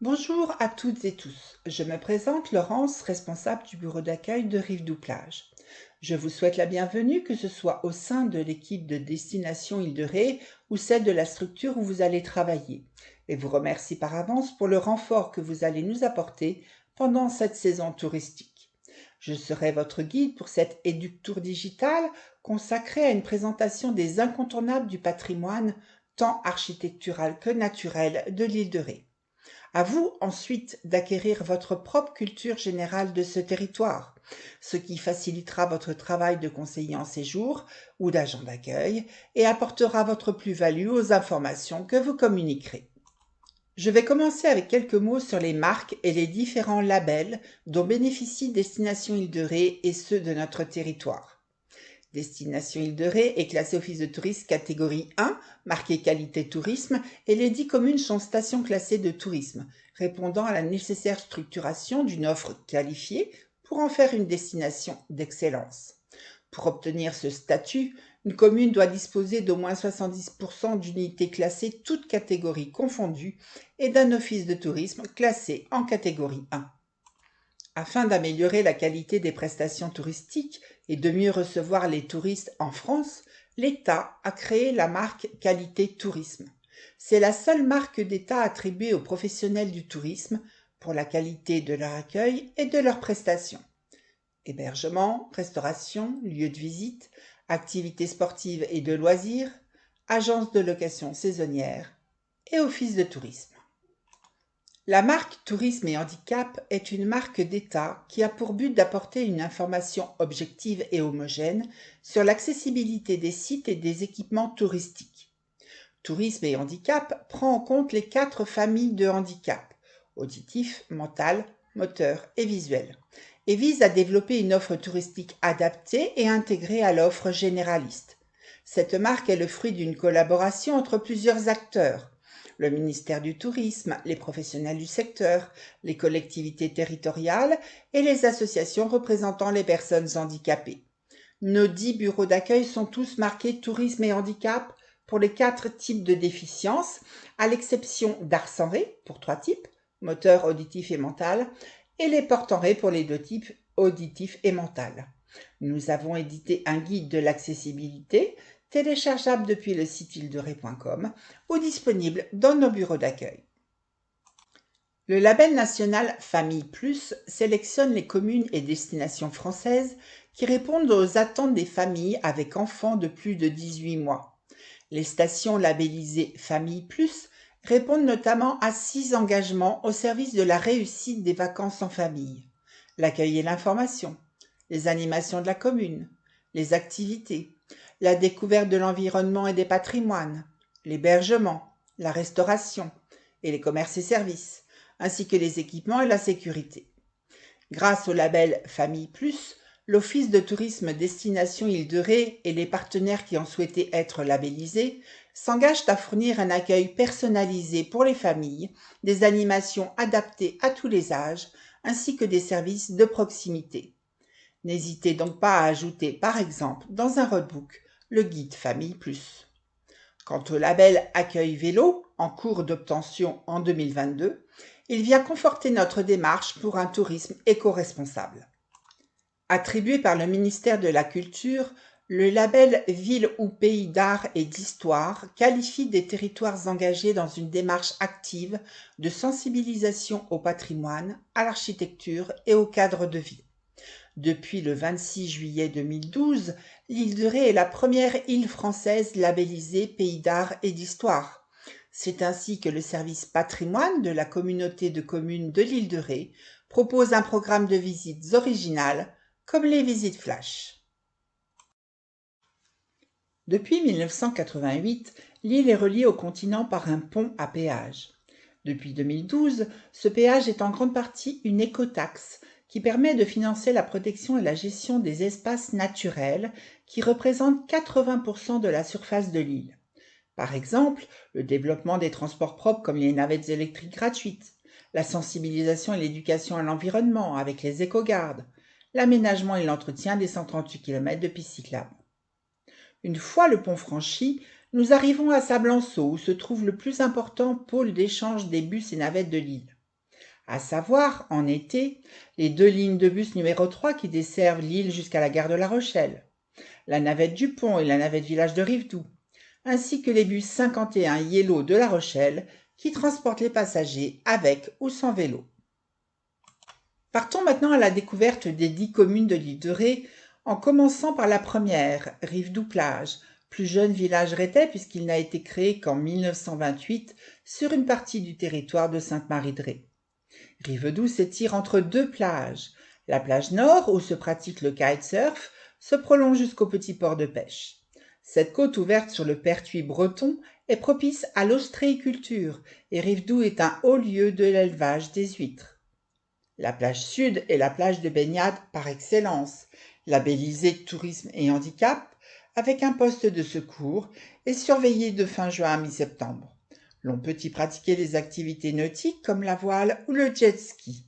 Bonjour à toutes et tous. Je me présente Laurence, responsable du bureau d'accueil de Rive-du-Plage. Je vous souhaite la bienvenue, que ce soit au sein de l'équipe de Destination Île-de-Ré ou celle de la structure où vous allez travailler. Et vous remercie par avance pour le renfort que vous allez nous apporter pendant cette saison touristique. Je serai votre guide pour cette éduc-tour digitale consacrée à une présentation des incontournables du patrimoine, tant architectural que naturel, de l'île de Ré. À vous ensuite d'acquérir votre propre culture générale de ce territoire, ce qui facilitera votre travail de conseiller en séjour ou d'agent d'accueil et apportera votre plus-value aux informations que vous communiquerez. Je vais commencer avec quelques mots sur les marques et les différents labels dont bénéficie Destination Île-de-Ré et ceux de notre territoire. Destination Île-de-Ré est classée office de tourisme catégorie 1, marquée qualité tourisme, et les 10 communes sont stations classées de tourisme, répondant à la nécessaire structuration d'une offre qualifiée pour en faire une destination d'excellence. Pour obtenir ce statut, une commune doit disposer d'au moins 70% d'unités classées toutes catégories confondues et d'un office de tourisme classé en catégorie 1. Afin d'améliorer la qualité des prestations touristiques et de mieux recevoir les touristes en France, l'État a créé la marque Qualité Tourisme. C'est la seule marque d'État attribuée aux professionnels du tourisme pour la qualité de leur accueil et de leurs prestations. Hébergement, restauration, lieux de visite, activités sportives et de loisirs, agences de location saisonnière et office de tourisme. La marque Tourisme et Handicap est une marque d'État qui a pour but d'apporter une information objective et homogène sur l'accessibilité des sites et des équipements touristiques. Tourisme et Handicap prend en compte les 4 familles de handicap, auditif, mental, moteur et visuel, et vise à développer une offre touristique adaptée et intégrée à l'offre généraliste. Cette marque est le fruit d'une collaboration entre plusieurs acteurs: le ministère du Tourisme, les professionnels du secteur, les collectivités territoriales et les associations représentant les personnes handicapées. Nos 10 bureaux d'accueil sont tous marqués Tourisme et Handicap pour les 4 types de déficiences, à l'exception d'Ars-en-Ré pour 3 types, moteur, auditif et mental, et les Portes-en-Ré pour les 2 types, auditif et mental. Nous avons édité un guide de l'accessibilité, téléchargeable depuis le site île-de-ré.com ou disponible dans nos bureaux d'accueil. Le label national Famille Plus sélectionne les communes et destinations françaises qui répondent aux attentes des familles avec enfants de plus de 18 mois. Les stations labellisées Famille Plus répondent notamment à 6 engagements au service de la réussite des vacances en famille: l'accueil et l'information, les animations de la commune, les activités, la découverte de l'environnement et des patrimoines, l'hébergement, la restauration et les commerces et services, ainsi que les équipements et la sécurité. Grâce au label Famille Plus, l'Office de tourisme Destination Île-de-Ré et les partenaires qui ont souhaité être labellisés s'engagent à fournir un accueil personnalisé pour les familles, des animations adaptées à tous les âges, ainsi que des services de proximité. N'hésitez donc pas à ajouter, par exemple, dans un roadbook, le guide Famille Plus. Quant au label Accueil Vélo, en cours d'obtention en 2022, il vient conforter notre démarche pour un tourisme éco-responsable. Attribué par le ministère de la Culture, le label Ville ou Pays d'art et d'histoire qualifie des territoires engagés dans une démarche active de sensibilisation au patrimoine, à l'architecture et au cadre de vie. Depuis le 26 juillet 2012, l'île de Ré est la première île française labellisée Pays d'art et d'histoire. C'est ainsi que le service patrimoine de la communauté de communes de l'île de Ré propose un programme de visites originales, comme les visites flash. Depuis 1988, l'île est reliée au continent par un pont à péage. Depuis 2012, ce péage est en grande partie une écotaxe qui permet de financer la protection et la gestion des espaces naturels qui représentent 80% de la surface de l'île. Par exemple, le développement des transports propres comme les navettes électriques gratuites, la sensibilisation et l'éducation à l'environnement avec les écogardes, l'aménagement et l'entretien des 138 km de pistes cyclables. Une fois le pont franchi, nous arrivons à Sablanceau où se trouve le plus important pôle d'échange des bus et navettes de l'île. à savoir, en été, les 2 lignes de bus numéro 3 qui desservent l'île jusqu'à la gare de La Rochelle, la navette du Pont et la navette village de Rivedoux, ainsi que les bus 51 Yellow de La Rochelle qui transportent les passagers avec ou sans vélo. Partons maintenant à la découverte des 10 communes de l'île de Ré, en commençant par la première, Rivedoux-Plage, plus jeune village rétais puisqu'il n'a été créé qu'en 1928 sur une partie du territoire de Sainte-Marie-de-Ré. Rivedoux s'étire entre 2 plages. La plage nord, où se pratique le kitesurf, se prolonge jusqu'au petit port de pêche. Cette côte ouverte sur le pertuis breton est propice à l'ostréiculture et Rivedoux est un haut lieu de l'élevage des huîtres. La plage sud est la plage de baignade par excellence, labellisée tourisme et handicap, avec un poste de secours et surveillée de fin juin à mi-septembre. L'on peut y pratiquer des activités nautiques comme la voile ou le jet ski.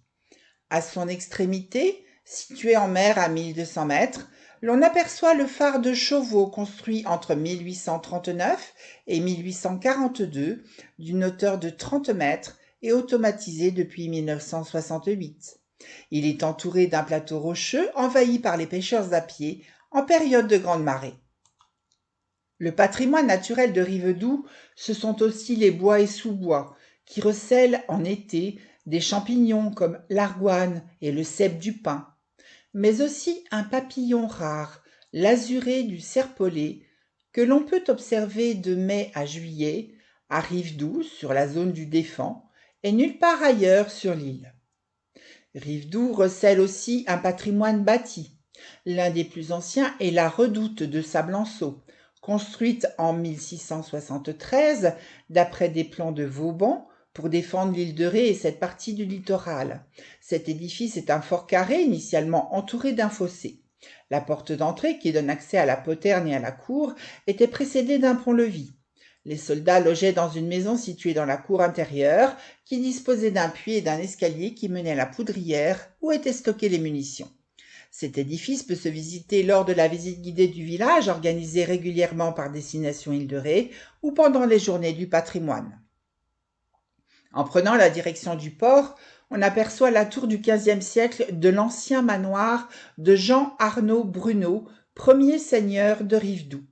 À son extrémité, située en mer à 1200 mètres, l'on aperçoit le phare de Chauveau construit entre 1839 et 1842 d'une hauteur de 30 mètres et automatisé depuis 1968. Il est entouré d'un plateau rocheux envahi par les pêcheurs à pied en période de grande marée. Le patrimoine naturel de Rivedoux, ce sont aussi les bois et sous-bois, qui recèlent en été des champignons comme l'argoine et le cèpe du pin, mais aussi un papillon rare, l'azuré du serpolet, que l'on peut observer de mai à juillet, à Rivedoux, sur la zone du Défend, et nulle part ailleurs sur l'île. Rivedoux recèle aussi un patrimoine bâti. L'un des plus anciens est la redoute de Sablanceau, construite en 1673 d'après des plans de Vauban pour défendre l'île de Ré et cette partie du littoral. Cet édifice est un fort carré initialement entouré d'un fossé. La porte d'entrée, qui donne accès à la poterne et à la cour, était précédée d'un pont-levis. Les soldats logeaient dans une maison située dans la cour intérieure, qui disposait d'un puits et d'un escalier qui menait à la poudrière où étaient stockées les munitions. Cet édifice peut se visiter lors de la visite guidée du village, organisée régulièrement par Destination Île de Ré, ou pendant les journées du patrimoine. En prenant la direction du port, on aperçoit la tour du XVe siècle de l'ancien manoir de Jean Arnaud Bruneau, premier seigneur de Rivedoux.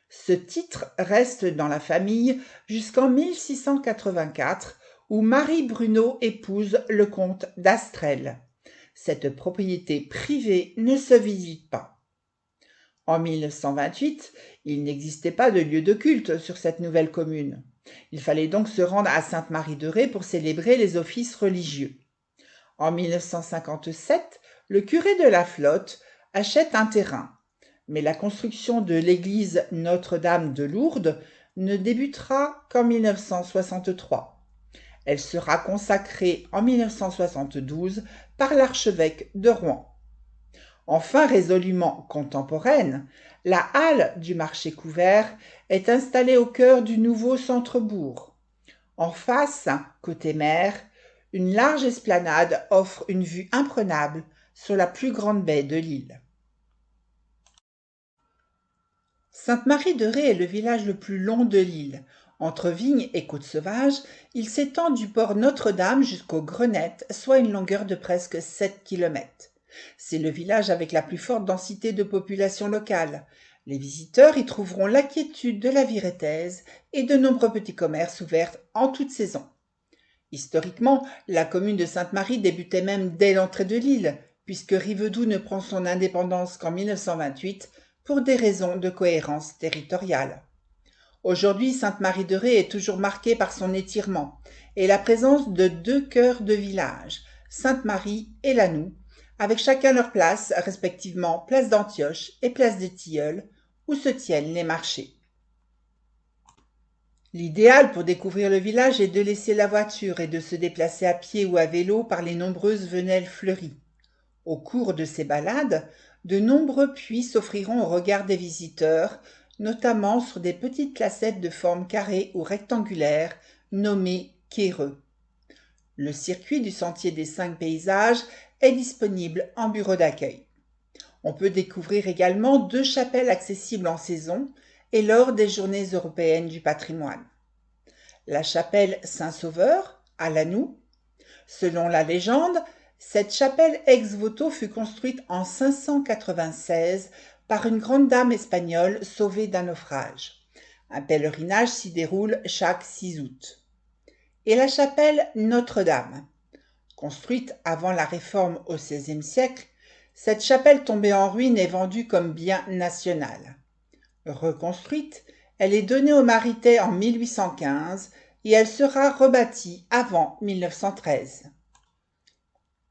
Ce titre reste dans la famille jusqu'en 1684, où Marie Bruneau épouse le comte d'Astrel. Cette propriété privée ne se visite pas. En 1928, il n'existait pas de lieu de culte sur cette nouvelle commune. Il fallait donc se rendre à Sainte-Marie-de-Ré pour célébrer les offices religieux. En 1957, le curé de la Flotte achète un terrain, mais la construction de l'église Notre-Dame de Lourdes ne débutera qu'en 1963. Elle sera consacrée en 1972 par l'archevêque de Rouen. Enfin résolument contemporaine, la halle du marché couvert est installée au cœur du nouveau centre-bourg. En face, côté mer, une large esplanade offre une vue imprenable sur la plus grande baie de l'île. Sainte-Marie-de-Ré est le village le plus long de l'île. Entre Vignes et Côte-Sauvage, il s'étend du port Notre-Dame jusqu'aux Grenettes, soit une longueur de presque 7 km. C'est le village avec la plus forte densité de population locale. Les visiteurs y trouveront la quiétude de la vie rétaise et de nombreux petits commerces ouverts en toute saison. Historiquement, la commune de Sainte-Marie débutait même dès l'entrée de l'île, puisque Rivedoux ne prend son indépendance qu'en 1928 pour des raisons de cohérence territoriale. Aujourd'hui, Sainte-Marie-de-Ré est toujours marquée par son étirement et la présence de 2 cœurs de village, Sainte-Marie et Lanoux, avec chacun leur place, respectivement place d'Antioche et place des Tilleuls, où se tiennent les marchés. L'idéal pour découvrir le village est de laisser la voiture et de se déplacer à pied ou à vélo par les nombreuses venelles fleuries. Au cours de ces balades, de nombreux puits s'offriront au regard des visiteurs, notamment sur des petites placettes de forme carrée ou rectangulaire, nommées quéreux. Le circuit du sentier des 5 paysages est disponible en bureau d'accueil. On peut découvrir également 2 chapelles accessibles en saison et lors des Journées européennes du patrimoine. La chapelle Saint-Sauveur, à Lanoux, Selon la légende, cette chapelle ex-voto fut construite en 596 par une grande dame espagnole sauvée d'un naufrage. Un pèlerinage s'y déroule chaque 6 août. Et la chapelle Notre-Dame. Construite avant la Réforme au XVIe siècle, cette chapelle tombée en ruine est vendue comme bien national. Reconstruite, elle est donnée aux Maritais en 1815 et elle sera rebâtie avant 1913.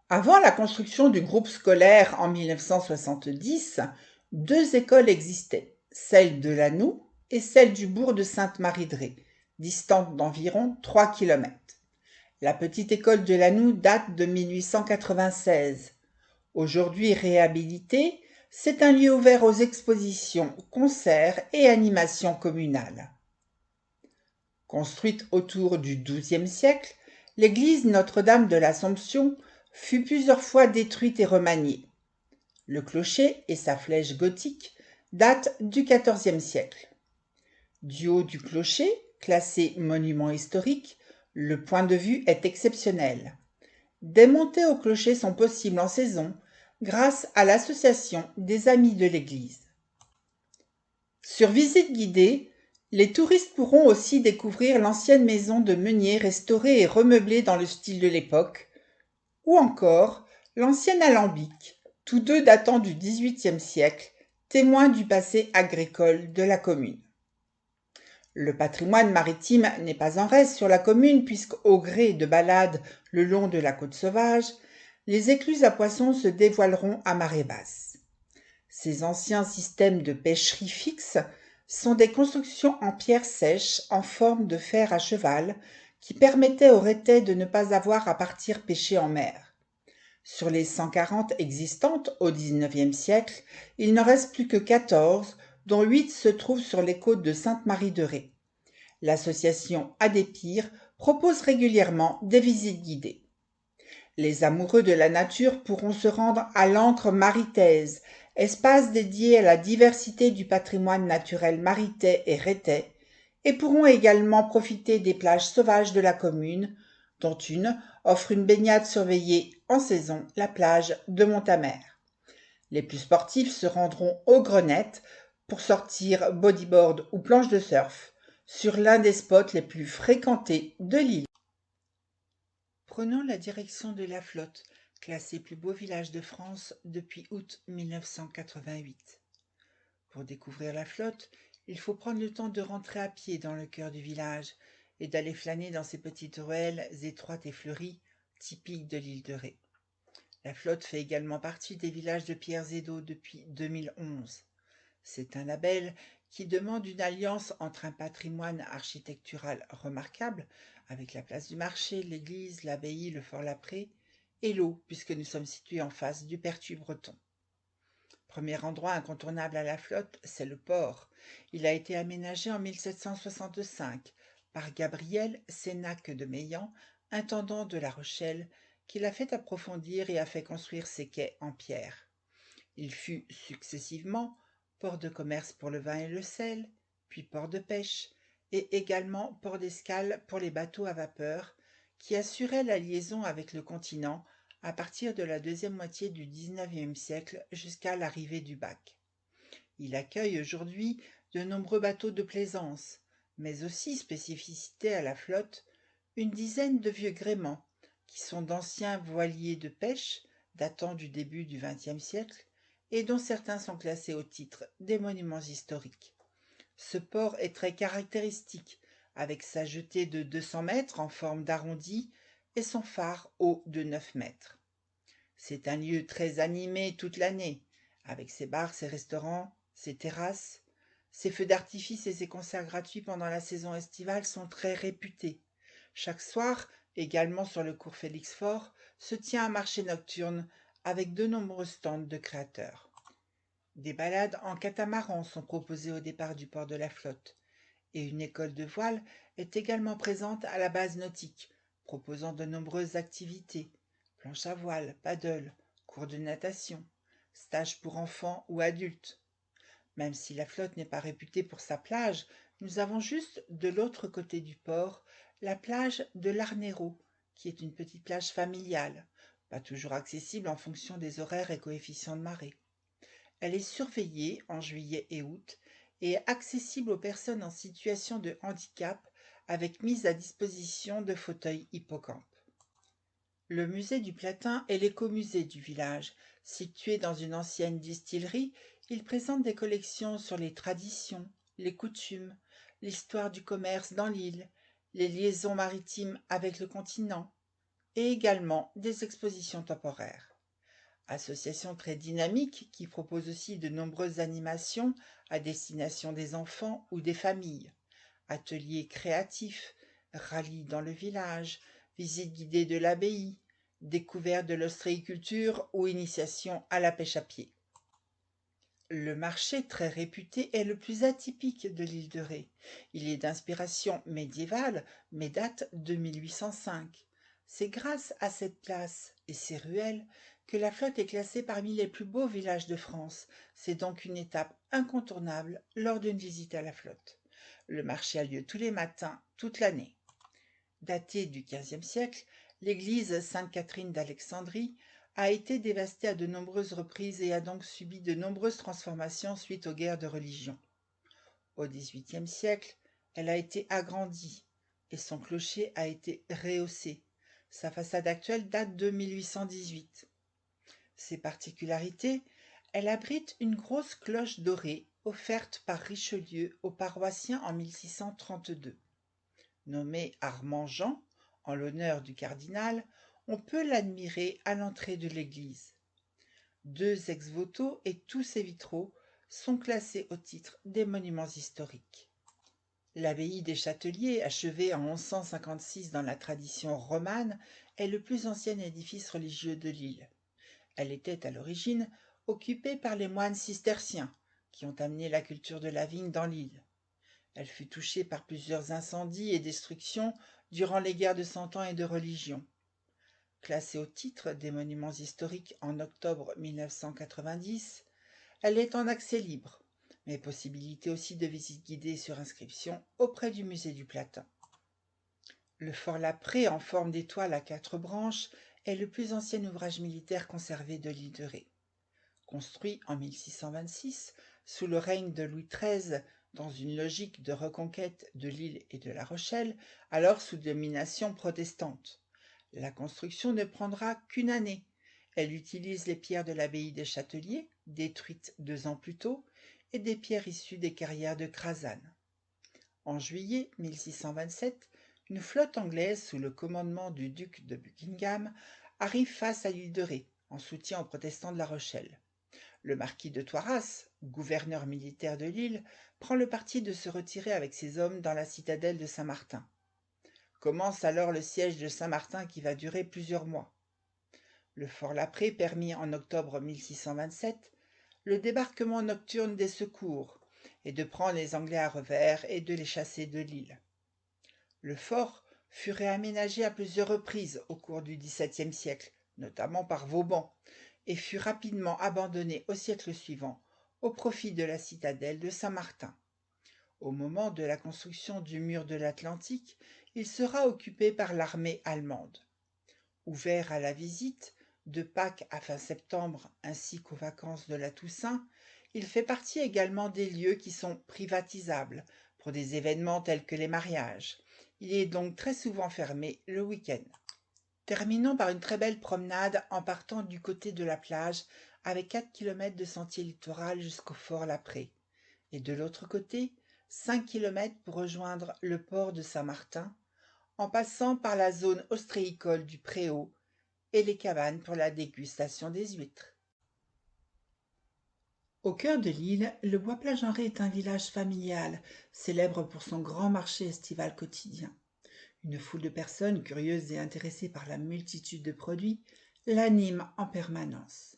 Avant la construction du groupe scolaire en 1970, deux écoles existaient, celle de Lanoux et celle du bourg de Sainte-Marie-de-Ré, distantes d'environ 3 kilomètres. La petite école de Lanoux date de 1896. Aujourd'hui réhabilitée, c'est un lieu ouvert aux expositions, concerts et animations communales. Construite autour du XIIe siècle, l'église Notre-Dame de l'Assomption fut plusieurs fois détruite et remaniée. Le clocher et sa flèche gothique datent du XIVe siècle. Du haut du clocher, classé monument historique, le point de vue est exceptionnel. Des montées au clocher sont possibles en saison grâce à l'association des Amis de l'Église. Sur visite guidée, les touristes pourront aussi découvrir l'ancienne maison de meunier restaurée et remeublée dans le style de l'époque, ou encore l'ancien alambic, tous deux datant du XVIIIe siècle, témoins du passé agricole de la commune. Le patrimoine maritime n'est pas en reste sur la commune puisqu'au gré de balades le long de la côte sauvage, les écluses à poissons se dévoileront à marée basse. Ces anciens systèmes de pêcherie fixe sont des constructions en pierre sèche en forme de fer à cheval qui permettaient aux rétais de ne pas avoir à partir pêcher en mer. Sur les 140 existantes au XIXe siècle, il n'en reste plus que 14, dont 8 se trouvent sur les côtes de Sainte-Marie-de-Ré. L'association Adépire propose régulièrement des visites guidées. Les amoureux de la nature pourront se rendre à l'Ancre maritaise, espace dédié à la diversité du patrimoine naturel maritais et rétais, et pourront également profiter des plages sauvages de la commune, dont une offre une baignade surveillée en saison, la plage de Montamer. Les plus sportifs se rendront aux Grenettes pour sortir bodyboard ou planche de surf sur l'un des spots les plus fréquentés de l'île. Prenons la direction de la Flotte, classé plus beau village de France depuis août 1988. Pour découvrir la Flotte, il faut prendre le temps de rentrer à pied dans le cœur du village et d'aller flâner dans ces petites ruelles étroites et fleuries, typiques de l'île de Ré. La Flotte fait également partie des villages de pierres et d'eau depuis 2011. C'est un label qui demande une alliance entre un patrimoine architectural remarquable, avec la place du marché, l'église, l'abbaye, le fort-Lapré, et l'eau, puisque nous sommes situés en face du Pertuis breton. Premier endroit incontournable à la Flotte, c'est le port. Il a été aménagé en 1765 par Gabriel Sénac de Meillan, intendant de La Rochelle, qui l'a fait approfondir et a fait construire ses quais en pierre. Il fut successivement port de commerce pour le vin et le sel, puis port de pêche, et également port d'escale pour les bateaux à vapeur, qui assuraient la liaison avec le continent à partir de la deuxième moitié du XIXe siècle jusqu'à l'arrivée du bac. Il accueille aujourd'hui de nombreux bateaux de plaisance, mais aussi, spécificité à la flotte, une dizaine de vieux gréements, qui sont d'anciens voiliers de pêche datant du début du XXe siècle, et dont certains sont classés au titre des monuments historiques. Ce port est très caractéristique, avec sa jetée de 200 mètres en forme d'arrondi et son phare haut de 9 mètres. C'est un lieu très animé toute l'année, avec ses bars, ses restaurants, ses terrasses. Ses feux d'artifice et ses concerts gratuits pendant la saison estivale sont très réputés. Chaque soir, également sur le cours Félix-Faure, se tient un marché nocturne avec de nombreux stands de créateurs. Des balades en catamaran sont proposées au départ du port de la Flotte, et une école de voile est également présente à la base nautique, proposant de nombreuses activités, planche à voile, paddle, cours de natation, stages pour enfants ou adultes. Même si la Flotte n'est pas réputée pour sa plage, nous avons juste de l'autre côté du port la plage de l'Arnero, qui est une petite plage familiale, pas toujours accessible en fonction des horaires et coefficients de marée. Elle est surveillée en juillet et août et accessible aux personnes en situation de handicap avec mise à disposition de fauteuils hippocampes. Le musée du Platin est l'écomusée du village. Situé dans une ancienne distillerie, il présente des collections sur les traditions, les coutumes, l'histoire du commerce dans l'île, les liaisons maritimes avec le continent et également des expositions temporaires. Association très dynamique qui propose aussi de nombreuses animations à destination des enfants ou des familles. Ateliers créatifs, rallyes dans le village, visites guidées de l'abbaye, découverte de l'ostréiculture ou initiation à la pêche à pied. Le marché très réputé est le plus atypique de l'île de Ré. Il est d'inspiration médiévale, mais date de 1805. C'est grâce à cette place et ses ruelles que la flotte est classée parmi les plus beaux villages de France. C'est donc une étape incontournable lors d'une visite à la flotte. Le marché a lieu tous les matins, toute l'année. Datée du XVe siècle, l'église Sainte-Catherine d'Alexandrie a été dévastée à de nombreuses reprises et a donc subi de nombreuses transformations suite aux guerres de religion. Au XVIIIe siècle, elle a été agrandie et son clocher a été rehaussé. Sa façade actuelle date de 1818. Ses particularités, elle abrite une grosse cloche dorée offerte par Richelieu aux paroissiens en 1632. Nommé Armand-Jean, en l'honneur du cardinal, on peut l'admirer à l'entrée de l'église. 2 ex-voto et tous ses vitraux sont classés au titre des monuments historiques. L'abbaye des Châteliers, achevée en 1156 dans la tradition romane, est le plus ancien édifice religieux de l'île. Elle était à l'origine occupée par les moines cisterciens, qui ont amené la culture de la vigne dans l'île. Elle fut touchée par plusieurs incendies et destructions durant les guerres de Cent Ans et de religion. Classée au titre des monuments historiques en octobre 1990, elle est en accès libre, mais possibilité aussi de visite guidée sur inscription auprès du musée du Platin. Le fort Laprée, en forme d'étoile à 4 branches, est le plus ancien ouvrage militaire conservé de l'île de Ré. Construit en 1626, sous le règne de Louis XIII, dans une logique de reconquête de l'île et de La Rochelle, alors sous domination protestante. La construction ne prendra qu'une année. Elle utilise les pierres de l'abbaye des Châteliers, détruites 2 ans plus tôt, et des pierres issues des carrières de Crasane. En juillet 1627, une flotte anglaise sous le commandement du duc de Buckingham arrive face à l'île de Ré, en soutien aux protestants de La Rochelle. Le marquis de Toiras, gouverneur militaire de l'île, prend le parti de se retirer avec ses hommes dans la citadelle de Saint-Martin. Commence alors le siège de Saint-Martin qui va durer plusieurs mois. Le fort Laprée permit en octobre 1627 le débarquement nocturne des secours et de prendre les Anglais à revers et de les chasser de l'île. Le fort fut réaménagé à plusieurs reprises au cours du XVIIe siècle, notamment par Vauban, et fut rapidement abandonné au siècle suivant au profit de la citadelle de Saint-Martin. Au moment de la construction du mur de l'Atlantique, il sera occupé par l'armée allemande. Ouvert à la visite, de Pâques à fin septembre ainsi qu'aux vacances de la Toussaint, il fait partie également des lieux qui sont privatisables pour des événements tels que les mariages. Il est donc très souvent fermé le week-end. Terminons par une très belle promenade en partant du côté de la plage avec 4 km de sentier littoral jusqu'au fort Laprée. Et de l'autre côté, 5 km pour rejoindre le port de Saint-Martin, en passant par la zone ostréicole du Préau et les cabanes pour la dégustation des huîtres. Au cœur de l'île, le Bois-Plagenré est un village familial, célèbre pour son grand marché estival quotidien. Une foule de personnes curieuses et intéressées par la multitude de produits l'anime en permanence.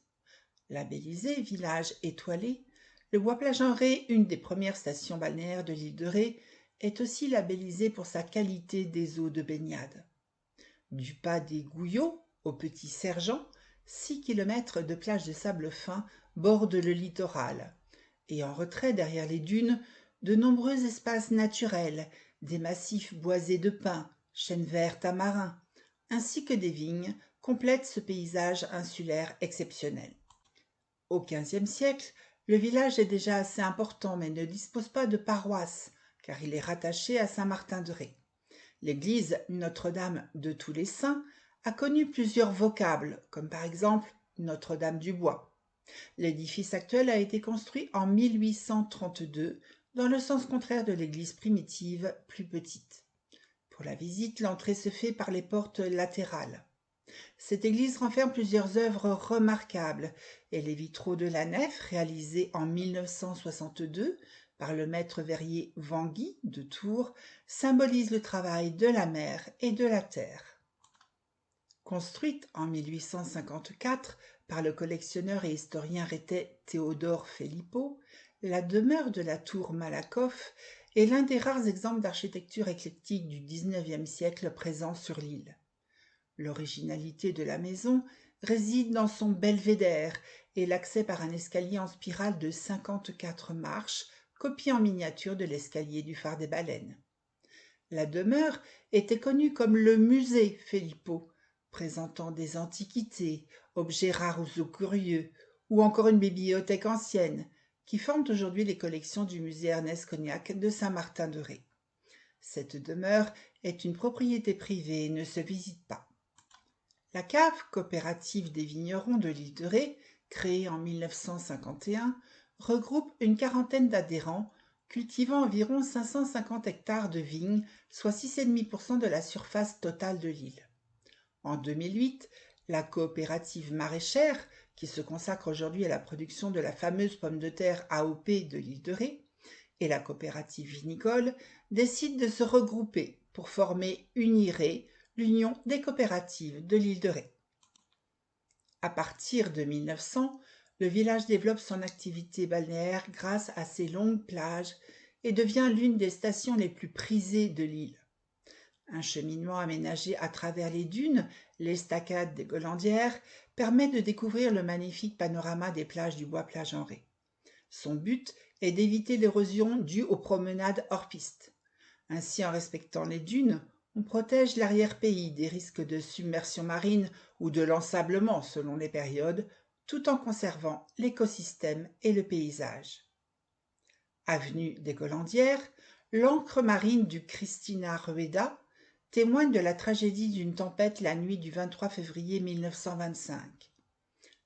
Labellisé village étoilé, le Bois-Plagenré, une des premières stations balnéaires de l'île de Ré, est aussi labellisé pour sa qualité des eaux de baignade. Du pas des Gouillots au Petit Sergent, 6 km de plages de sable fin bordent le littoral. Et en retrait derrière les dunes, de nombreux espaces naturels, des massifs boisés de pins, chênes verts tamarins, ainsi que des vignes, complètent ce paysage insulaire exceptionnel. Au XVe siècle, le village est déjà assez important mais ne dispose pas de paroisse, car il est rattaché à Saint-Martin-de-Ré. L'église Notre-Dame de tous les Saints a connu plusieurs vocables, comme par exemple Notre-Dame du Bois. L'édifice actuel a été construit en 1832, dans le sens contraire de l'église primitive, plus petite. Pour la visite, l'entrée se fait par les portes latérales. Cette église renferme plusieurs œuvres remarquables et les vitraux de la nef, réalisés en 1962 par le maître verrier Vanguy de Tours, symbolisent le travail de la mer et de la terre. Construite en 1854 par le collectionneur et historien rhétais Théodore Phelippot, la demeure de la tour Malakoff est l'un des rares exemples d'architecture éclectique du XIXe siècle présents sur l'île. L'originalité de la maison réside dans son belvédère et l'accès par un escalier en spirale de 54 marches, copie en miniature de l'escalier du phare des Baleines. La demeure était connue comme le musée Phelippot, présentant des antiquités, objets rares ou curieux, ou encore une bibliothèque ancienne, qui forment aujourd'hui les collections du musée Ernest Cognac de Saint-Martin-de-Ré. Cette demeure est une propriété privée et ne se visite pas. La cave coopérative des vignerons de l'île de Ré, créée en 1951, regroupe une quarantaine d'adhérents cultivant environ 550 hectares de vignes, soit 6,5% de la surface totale de l'île. En 2008, la coopérative maraîchère, qui se consacre aujourd'hui à la production de la fameuse pomme de terre AOP de l'île de Ré, et la coopérative vinicole décident de se regrouper pour former Uniré, l'Union des coopératives de l'île de Ré. À partir de 1900, le village développe son activité balnéaire grâce à ses longues plages et devient l'une des stations les plus prisées de l'île. Un cheminement aménagé à travers les dunes, l'estacade des Golandières, permet de découvrir le magnifique panorama des plages du Bois-Plage-en-Ré. Son but est d'éviter l'érosion due aux promenades hors piste. Ainsi, en respectant les dunes, on protège l'arrière-pays des risques de submersion marine ou de l'ensablement selon les périodes, tout en conservant l'écosystème et le paysage. Avenue des Golandières, l'ancre marine du Christina Rueda témoigne de la tragédie d'une tempête la nuit du 23 février 1925.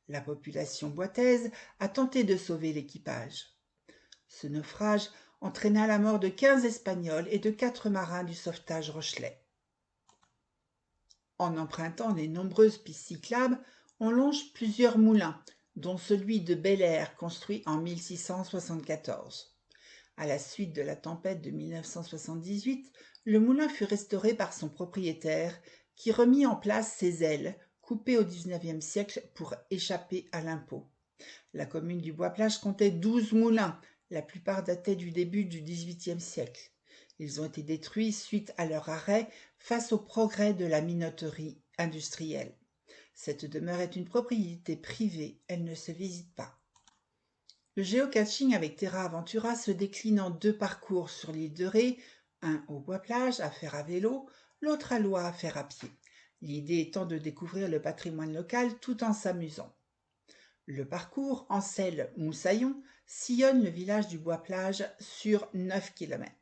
La population boitaise a tenté de sauver l'équipage. Ce naufrage entraîna la mort de 15 Espagnols et de 4 marins du sauvetage Rochelet. En empruntant les nombreuses pistes cyclables, on longe plusieurs moulins, dont celui de Bel-Air construit en 1674. À la suite de la tempête de 1978, le moulin fut restauré par son propriétaire qui remit en place ses ailes, coupées au XIXe siècle pour échapper à l'impôt. La commune du Bois-Plage comptait 12 moulins, la plupart dataient du début du XVIIIe siècle. Ils ont été détruits suite à leur arrêt face au progrès de la minoterie industrielle. Cette demeure est une propriété privée, elle ne se visite pas. Le géocaching avec Terra Aventura se décline en 2 parcours sur l'île de Ré, un au Bois-Plage à faire à vélo, l'autre à Loire à faire à pied. L'idée étant de découvrir le patrimoine local tout en s'amusant. Le parcours Ancel-Moussaillon sillonne le village du Bois-Plage sur 9 km.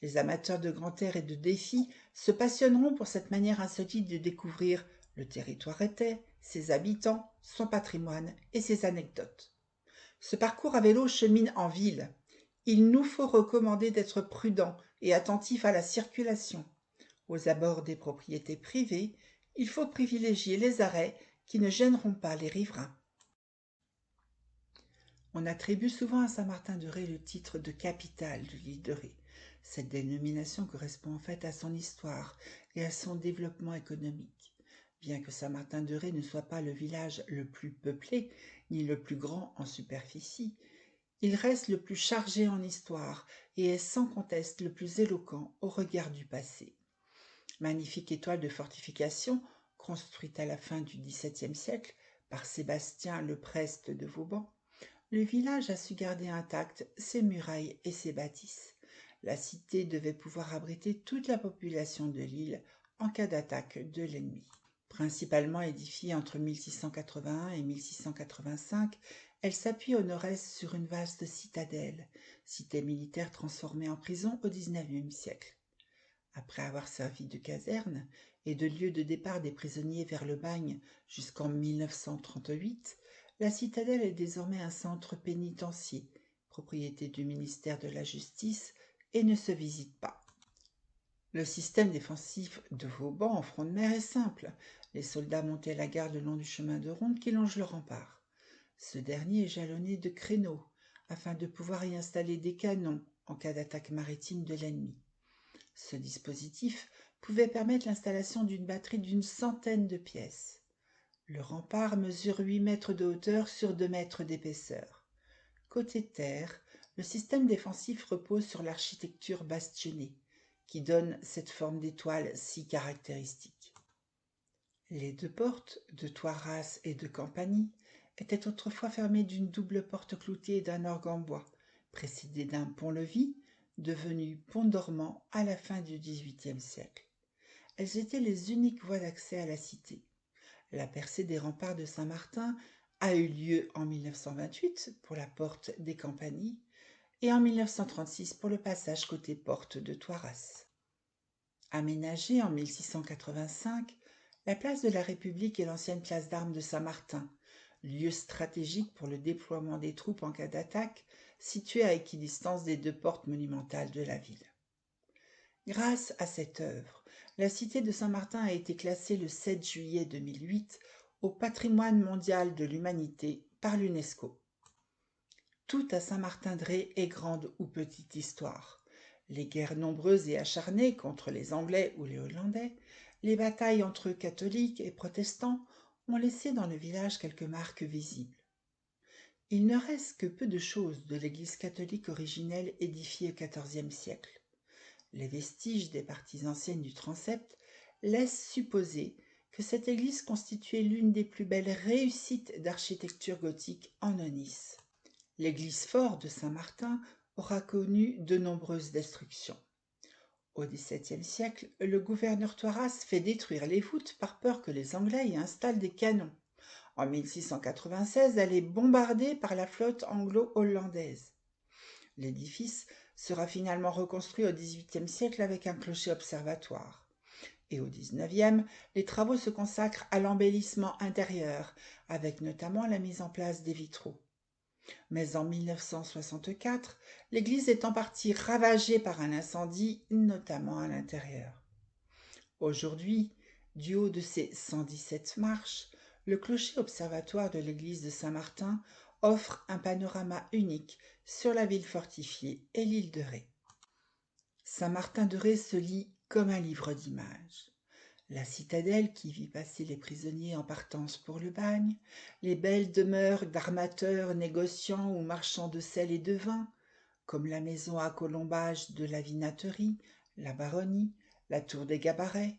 Les amateurs de grand air et de défis se passionneront pour cette manière insolite de découvrir le territoire rhétais, ses habitants, son patrimoine et ses anecdotes. Ce parcours à vélo chemine en ville. Il nous faut recommander d'être prudent et attentif à la circulation. Aux abords des propriétés privées, il faut privilégier les arrêts qui ne gêneront pas les riverains. On attribue souvent à Saint-Martin-de-Ré le titre de capitale de l'île de Ré. Cette dénomination correspond en fait à son histoire et à son développement économique. Bien que Saint-Martin-de-Ré ne soit pas le village le plus peuplé, ni le plus grand en superficie, il reste le plus chargé en histoire et est sans conteste le plus éloquent au regard du passé. Magnifique étoile de fortification, construite à la fin du XVIIe siècle par Sébastien le Preste de Vauban, le village a su garder intactes ses murailles et ses bâtisses. La cité devait pouvoir abriter toute la population de l'île en cas d'attaque de l'ennemi. Principalement édifiée entre 1681 et 1685, elle s'appuie au nord-est sur une vaste citadelle, cité militaire transformée en prison au XIXe siècle. Après avoir servi de caserne et de lieu de départ des prisonniers vers le bagne jusqu'en 1938, la citadelle est désormais un centre pénitentiaire, propriété du ministère de la Justice, et ne se visite pas. Le système défensif de Vauban en front de mer est simple. Les soldats montaient la garde le long du chemin de ronde qui longe le rempart. Ce dernier est jalonné de créneaux, afin de pouvoir y installer des canons en cas d'attaque maritime de l'ennemi. Ce dispositif pouvait permettre l'installation d'une batterie d'une centaine de pièces. Le rempart mesure 8 mètres de hauteur sur 2 mètres d'épaisseur. Côté terre, le système défensif repose sur l'architecture bastionnée, qui donne cette forme d'étoile si caractéristique. Les deux portes, de Toiras et de Campagny, étaient autrefois fermées d'une double porte cloutée et d'un orgue en bois, précédé d'un pont-levis, devenu pont dormant à la fin du XVIIIe siècle. Elles étaient les uniques voies d'accès à la cité. La percée des remparts de Saint-Martin a eu lieu en 1928 pour la porte des Campagny et en 1936 pour le passage côté porte de Toiras. Aménagée en 1685, la place de la République est l'ancienne place d'armes de Saint-Martin, lieu stratégique pour le déploiement des troupes en cas d'attaque, situé à équidistance des deux portes monumentales de la ville. Grâce à cette œuvre, la cité de Saint-Martin a été classée le 7 juillet 2008 au patrimoine mondial de l'humanité par l'UNESCO. Tout à Saint-Martin-de-Ré est grande ou petite histoire. Les guerres nombreuses et acharnées contre les Anglais ou les Hollandais, les batailles entre catholiques et protestants ont laissé dans le village quelques marques visibles. Il ne reste que peu de choses de l'église catholique originelle édifiée au XIVe siècle. Les vestiges des parties anciennes du transept laissent supposer que cette église constituait l'une des plus belles réussites d'architecture gothique en Aunis. L'église fort de Saint-Martin aura connu de nombreuses destructions. Au XVIIe siècle, le gouverneur Toiras fait détruire les voûtes par peur que les Anglais y installent des canons. En 1696, elle est bombardée par la flotte anglo-hollandaise. L'édifice sera finalement reconstruit au XVIIIe siècle avec un clocher observatoire. Et au XIXe, les travaux se consacrent à l'embellissement intérieur, avec notamment la mise en place des vitraux. Mais en 1964, l'église est en partie ravagée par un incendie, notamment à l'intérieur. Aujourd'hui, du haut de ses 117 marches, le clocher observatoire de l'église de Saint-Martin offre un panorama unique sur la ville fortifiée et l'île de Ré. Saint-Martin-de-Ré se lit comme un livre d'images. La citadelle qui vit passer les prisonniers en partance pour le bagne, les belles demeures d'armateurs, négociants ou marchands de sel et de vin, comme la maison à colombages de la vinaterie, la baronnie, la tour des Gabarets,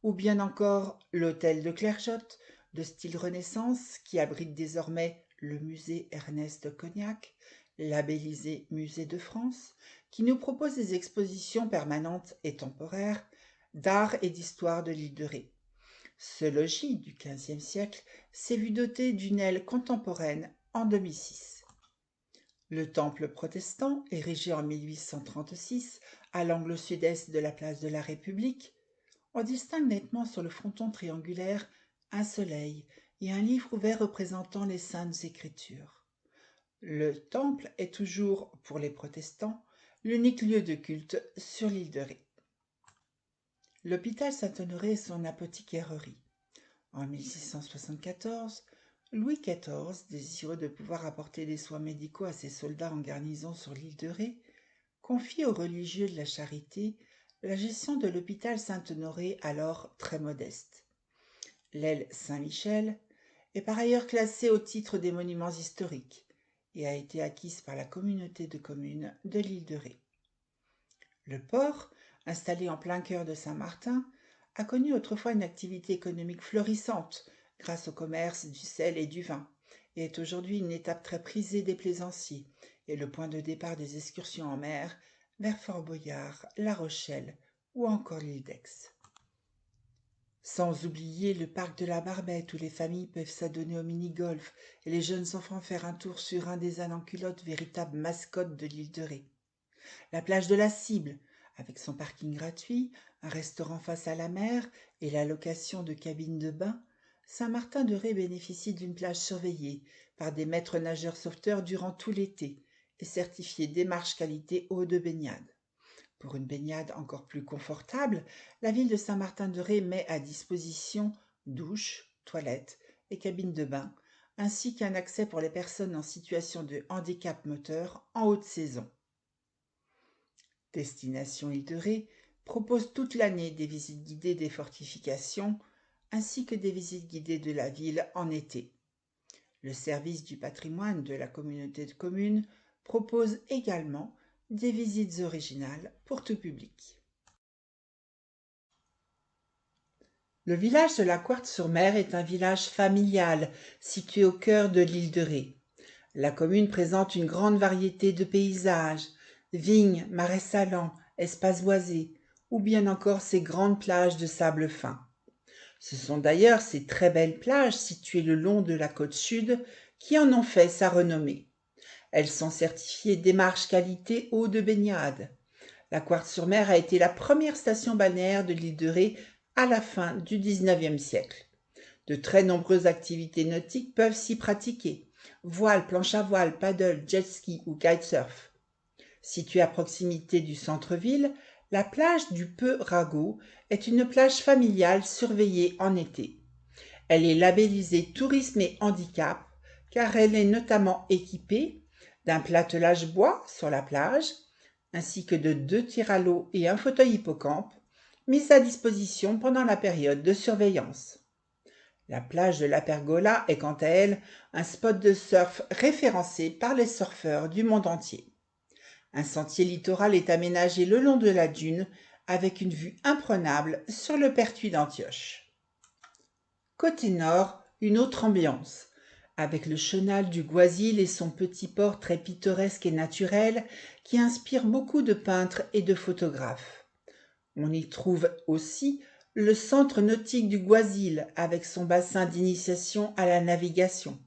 ou bien encore l'hôtel de Clergeotte, de style Renaissance, qui abrite désormais le musée Ernest Cognac, labellisé Musée de France, qui nous propose des expositions permanentes et temporaires d'art et d'histoire de l'île de Ré. Ce logis du XVe siècle s'est vu doté d'une aile contemporaine en 2006. Le temple protestant, érigé en 1836 à l'angle sud-est de la place de la République, on distingue nettement sur le fronton triangulaire un soleil et un livre ouvert représentant les Saintes Écritures. Le temple est toujours, pour les protestants, l'unique lieu de culte sur l'île de Ré. L'hôpital Saint-Honoré est son apothicaillerie. En 1674, Louis XIV, désireux de pouvoir apporter des soins médicaux à ses soldats en garnison sur l'île de Ré, confie aux religieux de la Charité la gestion de l'hôpital Saint-Honoré, alors très modeste. L'aile Saint-Michel est par ailleurs classée au titre des monuments historiques et a été acquise par la communauté de communes de l'île de Ré. Le port, installé en plein cœur de Saint-Martin, a connu autrefois une activité économique florissante grâce au commerce du sel et du vin, et est aujourd'hui une étape très prisée des plaisanciers et le point de départ des excursions en mer vers Fort-Boyard, La Rochelle ou encore l'île d'Aix. Sans oublier le parc de la Barbette où les familles peuvent s'adonner au mini-golf et les jeunes enfants faire un tour sur un des ânes en culotte, véritable mascotte de l'île de Ré. La plage de la Cible, avec son parking gratuit, un restaurant face à la mer et la location de cabines de bain, Saint-Martin-de-Ré bénéficie d'une plage surveillée par des maîtres nageurs sauveteurs durant tout l'été et certifiée démarche qualité eau de baignade. Pour une baignade encore plus confortable, la ville de Saint-Martin-de-Ré met à disposition douches, toilettes et cabines de bain, ainsi qu'un accès pour les personnes en situation de handicap moteur en haute saison. Destination Île de Ré propose toute l'année des visites guidées des fortifications ainsi que des visites guidées de la ville en été. Le service du patrimoine de la communauté de communes propose également des visites originales pour tout public. Le village de la Couarde-sur-Mer est un village familial situé au cœur de l'île de Ré. La commune présente une grande variété de paysages, vignes, marais salants, espaces boisés, ou bien encore ses grandes plages de sable fin. Ce sont d'ailleurs ces très belles plages situées le long de la côte sud qui en ont fait sa renommée. Elles sont certifiées démarche qualité eau de baignade. La Couarde-sur-Mer a été la première station balnéaire de l'île de Ré à la fin du XIXe siècle. De très nombreuses activités nautiques peuvent s'y pratiquer. Voile, planche à voile, paddle, jet ski ou kitesurf. Située à proximité du centre-ville, la plage du Peu-Rago est une plage familiale surveillée en été. Elle est labellisée Tourisme et Handicap car elle est notamment équipée d'un platelage bois sur la plage, ainsi que de 2 tirs à l'eau et un fauteuil hippocampe, mis à disposition pendant la période de surveillance. La plage de la Pergola est quant à elle un spot de surf référencé par les surfeurs du monde entier. Un sentier littoral est aménagé le long de la dune avec une vue imprenable sur le pertuis d'Antioche. Côté nord, une autre ambiance. Avec le chenal du Goisil et son petit port très pittoresque et naturel qui inspire beaucoup de peintres et de photographes. On y trouve aussi le centre nautique du Goisil avec son bassin d'initiation à la navigation.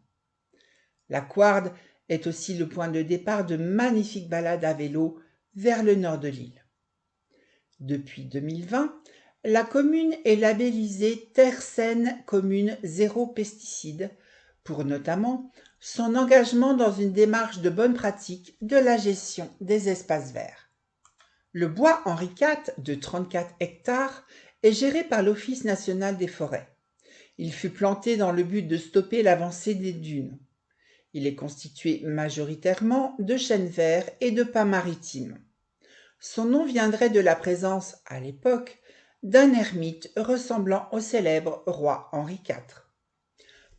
La Couarde est aussi le point de départ de magnifiques balades à vélo vers le nord de l'île. Depuis 2020, la commune est labellisée Terre saine commune zéro pesticide pour notamment son engagement dans une démarche de bonne pratique de la gestion des espaces verts. Le bois Henri IV de 34 hectares est géré par l'Office national des forêts. Il fut planté dans le but de stopper l'avancée des dunes. Il est constitué majoritairement de chênes verts et de pins maritimes. Son nom viendrait de la présence, à l'époque, d'un ermite ressemblant au célèbre roi Henri IV.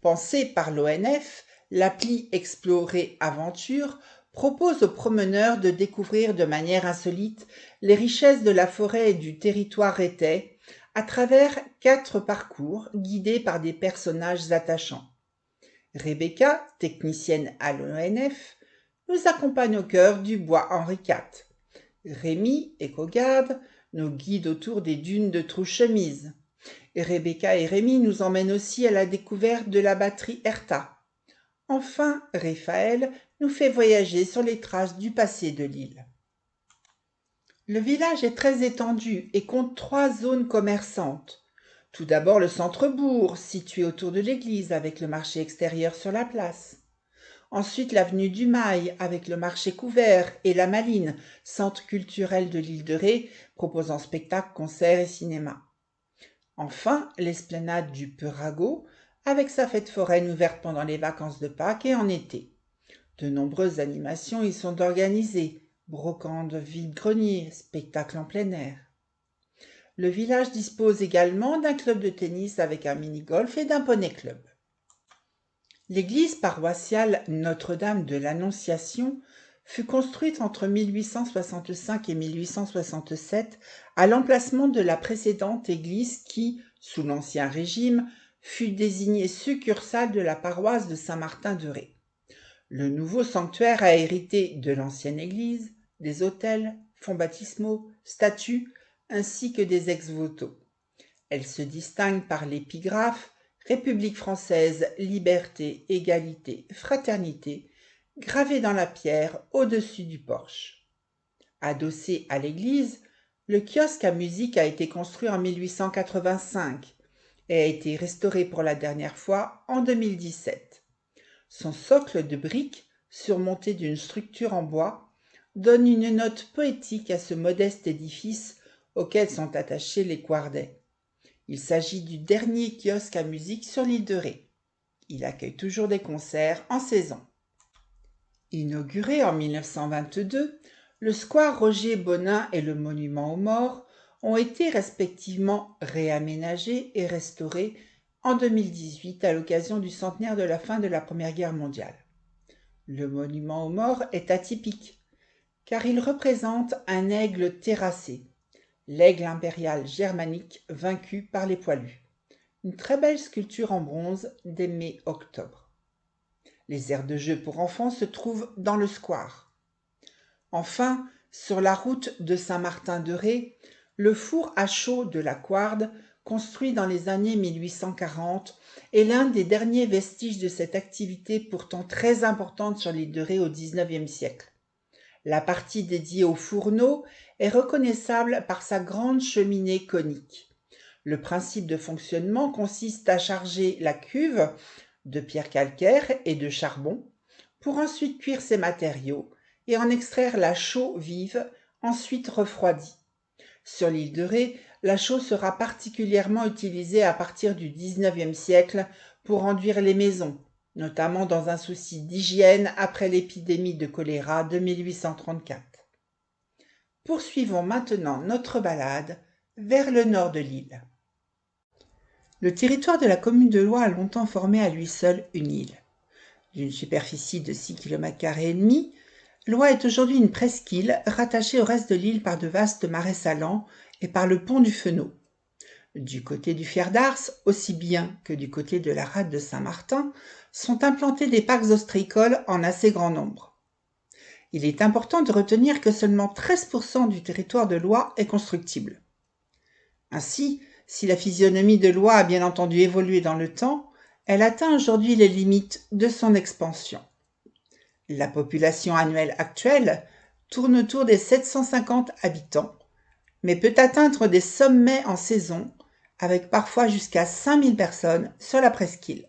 Pensée par l'ONF, l'appli Explorer Aventure propose aux promeneurs de découvrir de manière insolite les richesses de la forêt et du territoire rétais à travers 4 parcours guidés par des personnages attachants. Rebecca, technicienne à l'ONF, nous accompagne au cœur du bois Henri IV. Rémi, éco-garde, nous guide autour des dunes de Trouchemise. Rebecca et Rémi nous emmènent aussi à la découverte de la batterie Erta. Enfin, Raphaël nous fait voyager sur les traces du passé de l'île. Le village est très étendu et compte 3 zones commerçantes. Tout d'abord le centre-bourg, situé autour de l'église avec le marché extérieur sur la place. Ensuite l'avenue du Mail avec le marché couvert et la Maline, centre culturel de l'île de Ré, proposant spectacles, concerts et cinéma. Enfin, l'esplanade du Peurago, avec sa fête foraine ouverte pendant les vacances de Pâques et en été. De nombreuses animations y sont organisées, brocantes, vide-greniers, spectacles en plein air. Le village dispose également d'un club de tennis avec un mini-golf et d'un poney-club. L'église paroissiale Notre-Dame de l'Annonciation fut construite entre 1865 et 1867 à l'emplacement de la précédente église qui, sous l'Ancien Régime, fut désignée succursale de la paroisse de Saint-Martin-de-Ré. Le nouveau sanctuaire a hérité de l'ancienne église, des autels, fonts baptismaux, statues, ainsi que des ex-voto. Elle se distingue par l'épigraphe République française, liberté, égalité, fraternité, gravée dans la pierre au-dessus du porche. Adossé à l'église, le kiosque à musique a été construit en 1885 et a été restauré pour la dernière fois en 2017. Son socle de briques, surmonté d'une structure en bois, donne une note poétique à ce modeste édifice auquel sont attachés les Couardais. Il s'agit du dernier kiosque à musique sur l'île de Ré. Il accueille toujours des concerts en saison. Inauguré en 1922, le square Roger Bonin et le monument aux morts ont été respectivement réaménagés et restaurés en 2018 à l'occasion du centenaire de la fin de la Première Guerre mondiale. Le monument aux morts est atypique, car il représente un aigle terrassé, l'aigle impérial germanique vaincu par les poilus. Une très belle sculpture en bronze dès mai-octobre. Les aires de jeu pour enfants se trouvent dans le square. Enfin, sur la route de Saint-Martin-de-Ré, le four à chaux de la Couarde, construit dans les années 1840, est l'un des derniers vestiges de cette activité pourtant très importante sur l'île de Ré au XIXe siècle. La partie dédiée au fourneau est reconnaissable par sa grande cheminée conique. Le principe de fonctionnement consiste à charger la cuve de pierre calcaire et de charbon pour ensuite cuire ces matériaux et en extraire la chaux vive, ensuite refroidie. Sur l'île de Ré, la chaux sera particulièrement utilisée à partir du XIXe siècle pour enduire les maisons, notamment dans un souci d'hygiène après l'épidémie de choléra de 1834. Poursuivons maintenant notre balade vers le nord de l'île. Le territoire de la commune de Loie a longtemps formé à lui seul une île. D'une superficie de 6,5 km, Loie est aujourd'hui une presqu'île rattachée au reste de l'île par de vastes marais salants et par le pont du Fenot. Du côté du Fier d'Ars, aussi bien que du côté de la rade de Saint-Martin, sont implantés des parcs ostréicoles en assez grand nombre. Il est important de retenir que seulement 13% du territoire de Loie est constructible. Ainsi, si la physionomie de Loie a bien entendu évolué dans le temps, elle atteint aujourd'hui les limites de son expansion. La population annuelle actuelle tourne autour des 750 habitants, mais peut atteindre des sommets en saison, avec parfois jusqu'à 5000 personnes sur la presqu'île.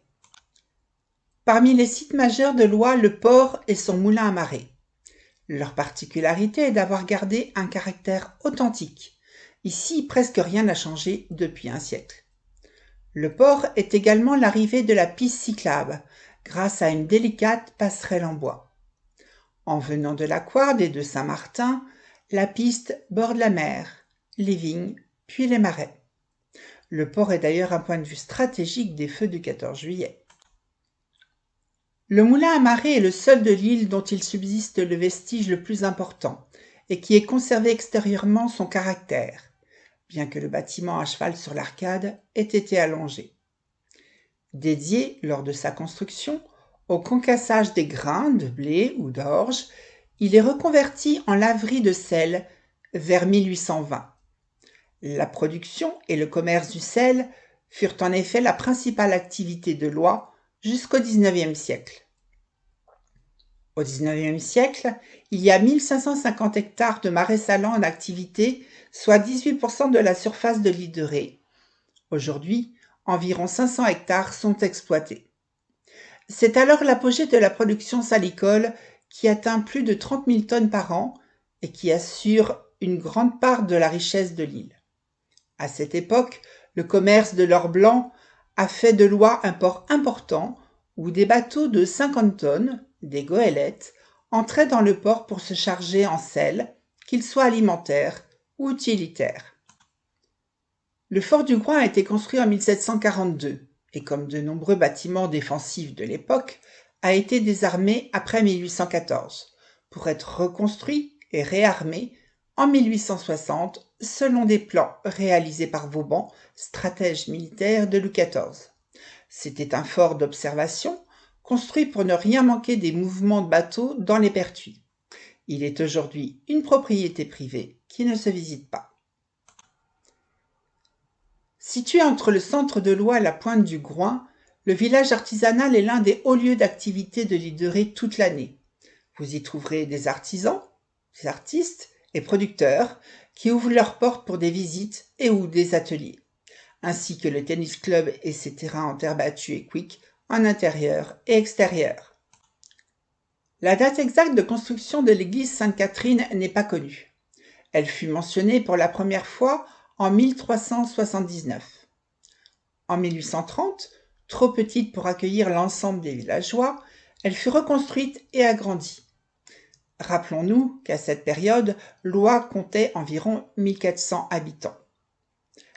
Parmi les sites majeurs de Loie, le port et son moulin à marée. Leur particularité est d'avoir gardé un caractère authentique. Ici, presque rien n'a changé depuis un siècle. Le port est également l'arrivée de la piste cyclable, grâce à une délicate passerelle en bois. En venant de la Couarde et de Saint-Martin, la piste borde la mer, les vignes, puis les marais. Le port est d'ailleurs un point de vue stratégique des feux du 14 juillet. Le moulin à marée est le seul de l'île dont il subsiste le vestige le plus important et qui ait conservé extérieurement son caractère, bien que le bâtiment à cheval sur l'arcade ait été allongé. Dédié, lors de sa construction, au concassage des grains de blé ou d'orge, il est reconverti en laverie de sel vers 1820. La production et le commerce du sel furent en effet la principale activité de Loie jusqu'au XIXe siècle. Au XIXe siècle, il y a 1550 hectares de marais salants en activité, soit 18% de la surface de l'île de Ré. Aujourd'hui, environ 500 hectares sont exploités. C'est alors l'apogée de la production salicole qui atteint plus de 30 000 tonnes par an et qui assure une grande part de la richesse de l'île. À cette époque, le commerce de l'or blanc a fait de Loie un port important où des bateaux de 50 tonnes, des goélettes, entraient dans le port pour se charger en sel, qu'ils soient alimentaires ou utilitaires. Le fort du Groin a été construit en 1742 et, comme de nombreux bâtiments défensifs de l'époque, a été désarmé après 1814 pour être reconstruit et réarmé en 1860 selon des plans réalisés par Vauban, stratège militaire de Louis XIV. C'était un fort d'observation construit pour ne rien manquer des mouvements de bateaux dans les pertuis. Il est aujourd'hui une propriété privée qui ne se visite pas. Situé entre le centre de l'Oie et la pointe du Groin, le village artisanal est l'un des hauts lieux d'activité de l'île de Ré toute l'année. Vous y trouverez des artisans, des artistes et producteurs qui ouvrent leurs portes pour des visites et ou des ateliers, ainsi que le tennis club et ses terrains en terre battue et quick en intérieur et extérieur. La date exacte de construction de l'église Sainte-Catherine n'est pas connue. Elle fut mentionnée pour la première fois en 1379. En 1830, trop petite pour accueillir l'ensemble des villageois, elle fut reconstruite et agrandie. Rappelons-nous qu'à cette période, l'Oie comptait environ 1400 habitants.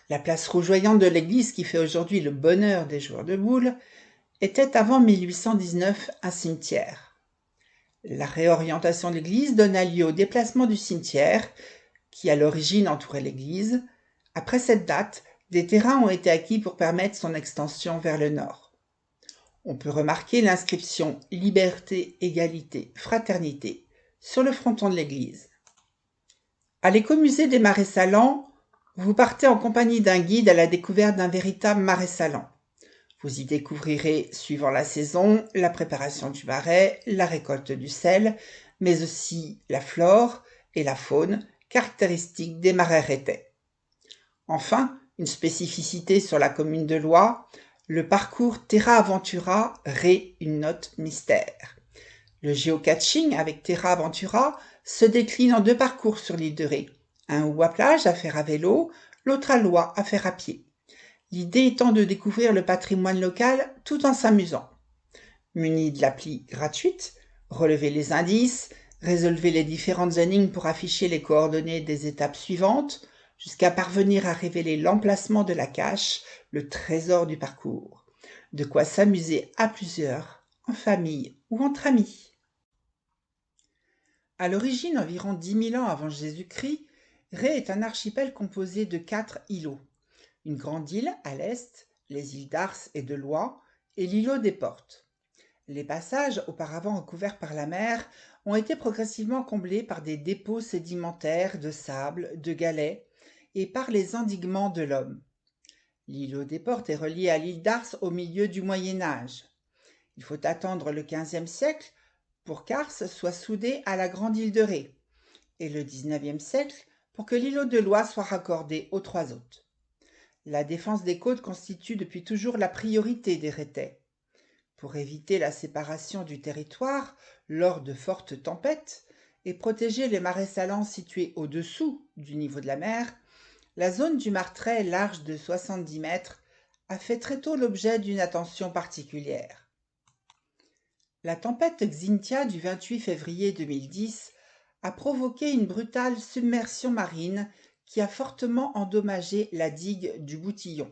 La place rougeoyante de l'église, qui fait aujourd'hui le bonheur des joueurs de boules, était avant 1819 un cimetière. La réorientation de l'église donna lieu au déplacement du cimetière, qui à l'origine entourait l'église. Après cette date, des terrains ont été acquis pour permettre son extension vers le nord. On peut remarquer l'inscription « Liberté, égalité, fraternité » sur le fronton de l'église. À l'écomusée des Marais Salants, vous partez en compagnie d'un guide à la découverte d'un véritable marais salant. Vous y découvrirez, suivant la saison, la préparation du marais, la récolte du sel, mais aussi la flore et la faune caractéristiques des marais rhétais. Enfin, une spécificité sur la commune de l'Oie, le parcours Terra Aventura Ré une note mystère. Le géocaching avec Terra Aventura se décline en 2 parcours sur l'île de Ré, un ou à plage à faire à vélo, l'autre à l'Oie à faire à pied. L'idée étant de découvrir le patrimoine local tout en s'amusant. Muni de l'appli gratuite, relevez les indices, résolvez les différentes énigmes pour afficher les coordonnées des étapes suivantes, jusqu'à parvenir à révéler l'emplacement de la cache, le trésor du parcours. De quoi s'amuser à plusieurs, en famille ou entre amis. À l'origine, environ 10 000 ans avant Jésus-Christ, Ré est un archipel composé de 4 îlots. Une grande île à l'est, les îles d'Ars et de l'Oie, et l'îlot des Portes. Les passages, auparavant recouverts par la mer, ont été progressivement comblés par des dépôts sédimentaires de sable, de galets, et par les endiguements de l'homme. L'îlot des Portes est relié à l'île d'Ars au milieu du Moyen Âge. Il faut attendre le XVe siècle pour qu'Ars soit soudé à la grande île de Ré, et le XIXe siècle pour que l'îlot de l'Oie soit raccordé aux 3 autres. La défense des côtes constitue depuis toujours la priorité des Rhétais. Pour éviter la séparation du territoire lors de fortes tempêtes et protéger les marais salants situés au-dessous du niveau de la mer, la zone du Martret, large de 70 mètres, a fait très tôt l'objet d'une attention particulière. La tempête Xynthia du 28 février 2010 a provoqué une brutale submersion marine qui a fortement endommagé la digue du Boutillon.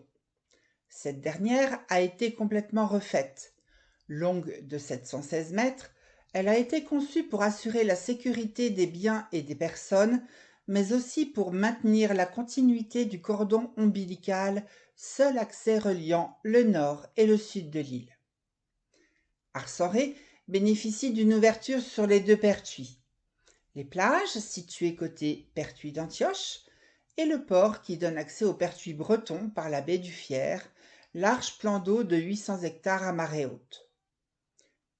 Cette dernière a été complètement refaite. Longue de 716 mètres, elle a été conçue pour assurer la sécurité des biens et des personnes, mais aussi pour maintenir la continuité du cordon ombilical, seul accès reliant le nord et le sud de l'île. Arcenré bénéficie d'une ouverture sur les 2 pertuis. Les plages, situées côté pertuis d'Antioche, et le port qui donne accès au pertuis breton par la baie du Fier, large plan d'eau de 800 hectares à marée haute.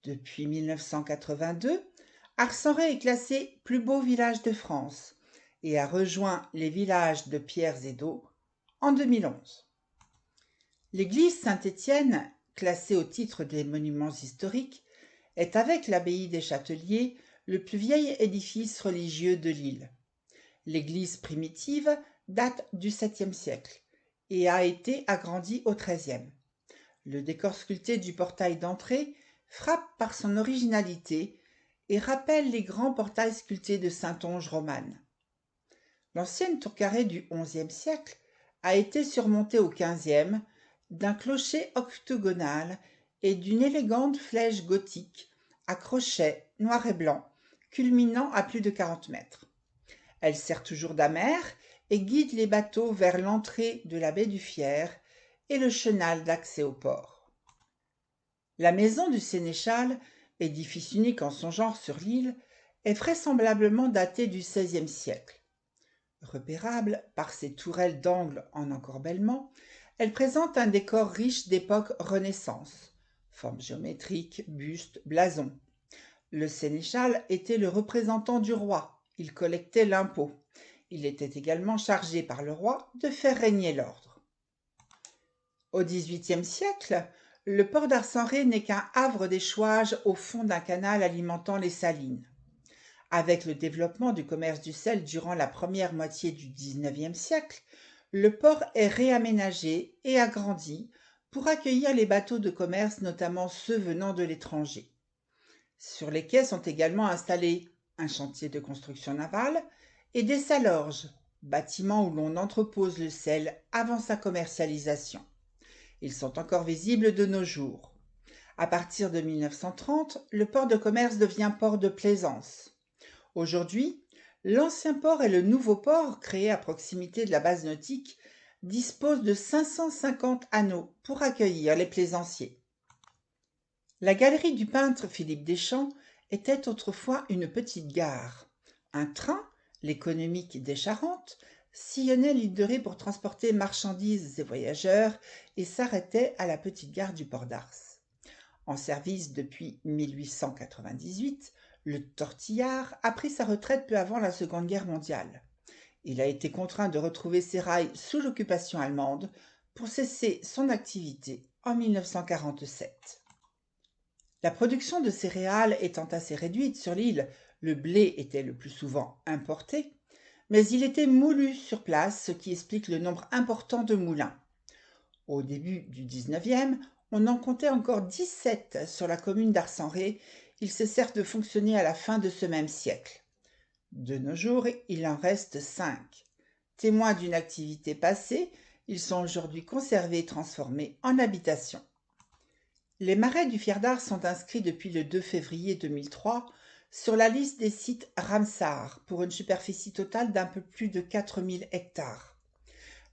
Depuis 1982, Arcenré est classé plus beau village de France et a rejoint les villages de pierres et d'eau en 2011. L'église Saint-Étienne, classée au titre des monuments historiques, est avec l'abbaye des Châteliers le plus vieil édifice religieux de l'île. L'église primitive date du 7e siècle et a été agrandie au 13e. Le décor sculpté du portail d'entrée frappe par son originalité et rappelle les grands portails sculptés de Saintonge romane. L'ancienne tour carrée du XIe siècle a été surmontée au XVe d'un clocher octogonal et d'une élégante flèche gothique à crochet noir et blanc, culminant à plus de 40 mètres. Elle sert toujours d'amer et guide les bateaux vers l'entrée de la baie du Fier et le chenal d'accès au port. La maison du sénéchal, édifice unique en son genre sur l'île, est vraisemblablement datée du XVIe siècle. Repérable par ses tourelles d'angle en encorbellement, Elle présente un décor riche d'époque Renaissance. Formes géométriques, bustes, blasons. Le sénéchal était le représentant du roi. Il collectait l'impôt. Il était également chargé par le roi de faire régner l'ordre. Au XVIIIe siècle, le port d'Arcenré n'est qu'un havre d'échouage au fond d'un canal alimentant les salines. Avec le développement du commerce du sel durant la première moitié du XIXe siècle, le port est réaménagé et agrandi pour accueillir les bateaux de commerce, notamment ceux venant de l'étranger. Sur les quais sont également installés un chantier de construction navale et des salorges, bâtiments où l'on entrepose le sel avant sa commercialisation. Ils sont encore visibles de nos jours. À partir de 1930, le port de commerce devient port de plaisance. Aujourd'hui, l'ancien port et le nouveau port, créé à proximité de la base nautique, disposent de 550 anneaux pour accueillir les plaisanciers. La galerie du peintre Philippe Deschamps était autrefois une petite gare. Un train, l'économique des Charentes, sillonnait l'île de Ré pour transporter marchandises et voyageurs et s'arrêtait à la petite gare du port d'Ars. En service depuis 1898, le Tortillard a pris sa retraite peu avant la Seconde Guerre mondiale. Il a été contraint de retrouver ses rails sous l'occupation allemande pour cesser son activité en 1947. La production de céréales étant assez réduite sur l'île, le blé était le plus souvent importé, mais il était moulu sur place, ce qui explique le nombre important de moulins. Au début du XIXe, on en comptait encore 17 sur la commune d'Arcenré. Ils cessèrent de fonctionner à la fin de ce même siècle. De nos jours, il en reste 5. Témoins d'une activité passée, ils sont aujourd'hui conservés et transformés en habitation. Les marais du Fier d'Ars sont inscrits depuis le 2 février 2003 sur la liste des sites Ramsar pour une superficie totale d'un peu plus de 4000 hectares.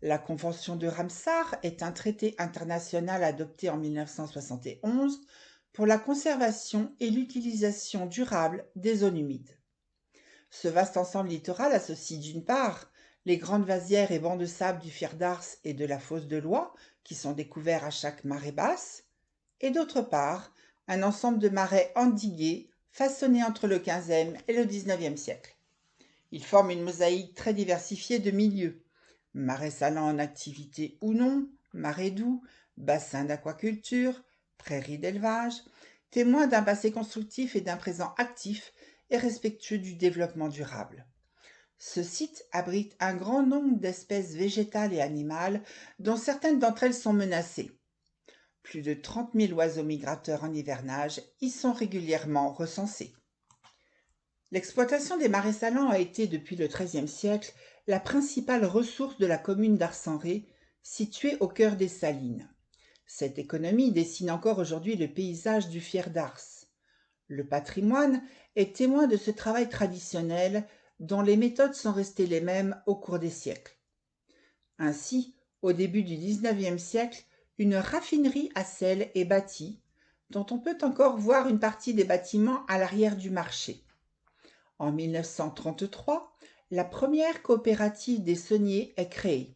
La Convention de Ramsar est un traité international adopté en 1971 pour la conservation et l'utilisation durable des zones humides. Ce vaste ensemble littoral associe d'une part les grandes vasières et bancs de sable du Fier d'Ars et de la fosse de Loie, qui sont découverts à chaque marée basse, et d'autre part un ensemble de marais endigués façonnés entre le XVe et le XIXe siècle. Ils forment une mosaïque très diversifiée de milieux. Marais salants en activité ou non, marais doux, bassins d'aquaculture, prairies d'élevage, témoins d'un passé constructif et d'un présent actif et respectueux du développement durable. Ce site abrite un grand nombre d'espèces végétales et animales, dont certaines d'entre elles sont menacées. Plus de 30 000 oiseaux migrateurs en hivernage y sont régulièrement recensés. L'exploitation des marais salants a été, depuis le XIIIe siècle, la principale ressource de la commune d'Arcenré, située au cœur des salines. Cette économie dessine encore aujourd'hui le paysage du Fier d'Ars. Le patrimoine est témoin de ce travail traditionnel dont les méthodes sont restées les mêmes au cours des siècles. Ainsi, au début du XIXe siècle, une raffinerie à sel est bâtie, dont on peut encore voir une partie des bâtiments à l'arrière du marché. En 1933, la première coopérative des sauniers est créée.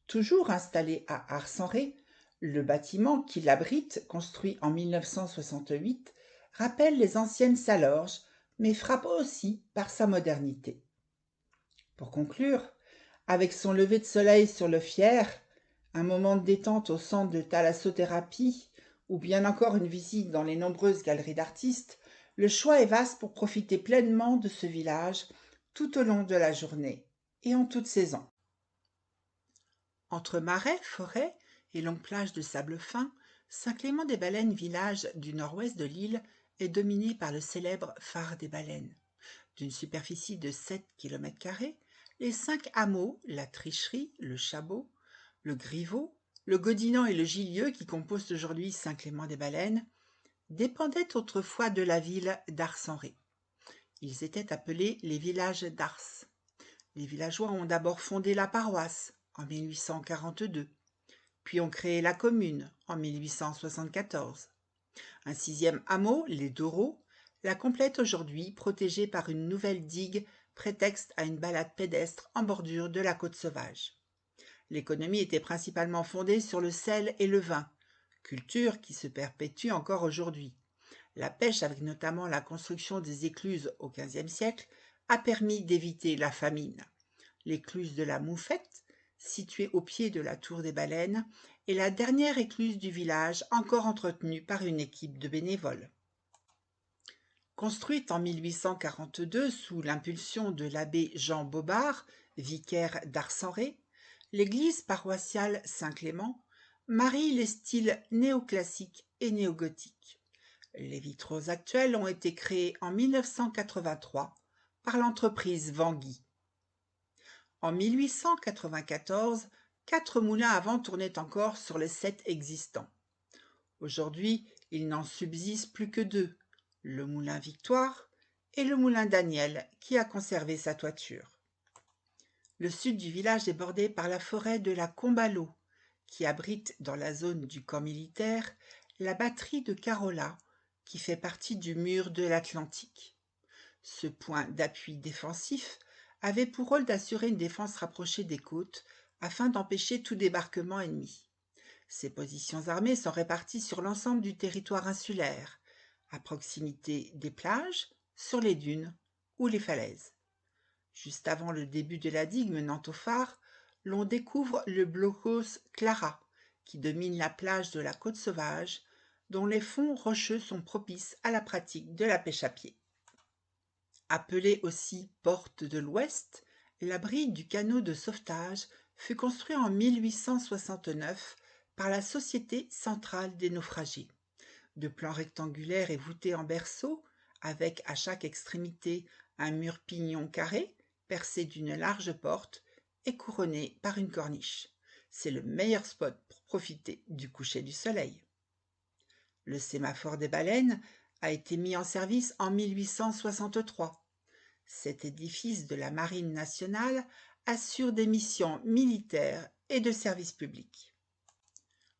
Toujours installé à Arcenré, le bâtiment qui l'abrite, construit en 1968, rappelle les anciennes salorges, mais frappe aussi par sa modernité. Pour conclure, avec son lever de soleil sur le Fier, un moment de détente au centre de thalassothérapie, ou bien encore une visite dans les nombreuses galeries d'artistes, le choix est vaste pour profiter pleinement de ce village tout au long de la journée et en toute saison. Entre marais, forêts et longues plages de sable fin, Saint-Clément-des-Baleines, village du nord-ouest de l'île, est dominé par le célèbre phare des Baleines. D'une superficie de 7 km², les 5 hameaux, la Tricherie, le Chabot, le Griveau, le Godinan et le Gilieu, qui composent aujourd'hui Saint-Clément-des-Baleines, dépendaient autrefois de la ville d'Ars-en-Ré. Ils étaient appelés les villages d'Ars. Les villageois ont d'abord fondé la paroisse en 1842, puis ont créé la commune en 1874. Un 6e hameau, les Doreaux, la complète aujourd'hui, protégée par une nouvelle digue prétexte à une balade pédestre en bordure de la côte sauvage. L'économie était principalement fondée sur le sel et le vin, culture qui se perpétue encore aujourd'hui. La pêche, avec notamment la construction des écluses au XVe siècle, a permis d'éviter la famine. L'écluse de la Moufette, située au pied de la tour des Baleines, est la dernière écluse du village encore entretenue par une équipe de bénévoles. Construite en 1842 sous l'impulsion de l'abbé Jean Bobard, vicaire d'Arcenré, l'église paroissiale Saint-Clément marie les styles néoclassique et néogothique. Les vitraux actuels ont été créés en 1983 par l'entreprise Vanguy. En 1894, 4 moulins à vent tournaient encore sur les 7 existants. Aujourd'hui, il n'en subsiste plus que 2, le moulin Victoire et le moulin Daniel, qui a conservé sa toiture. Le sud du village est bordé par la forêt de la Combalot, qui abrite dans la zone du camp militaire la batterie de Carola, qui fait partie du mur de l'Atlantique. Ce point d'appui défensif avait pour rôle d'assurer une défense rapprochée des côtes afin d'empêcher tout débarquement ennemi. Ces positions armées sont réparties sur l'ensemble du territoire insulaire, à proximité des plages, sur les dunes ou les falaises. Juste avant le début de la digue menant au phare, l'on découvre le blocos Clara, qui domine la plage de la Côte Sauvage, dont les fonds rocheux sont propices à la pratique de la pêche à pied. Appelée aussi Porte de l'Ouest, l'abri du canot de sauvetage fut construit en 1869 par la Société centrale des naufragés. De plan rectangulaire et voûté en berceau, avec à chaque extrémité un mur pignon carré, percé d'une large porte et couronné par une corniche. C'est le meilleur spot pour profiter du coucher du soleil. Le sémaphore des Baleines a été mis en service en 1863. Cet édifice de la Marine nationale assure des missions militaires et de service public.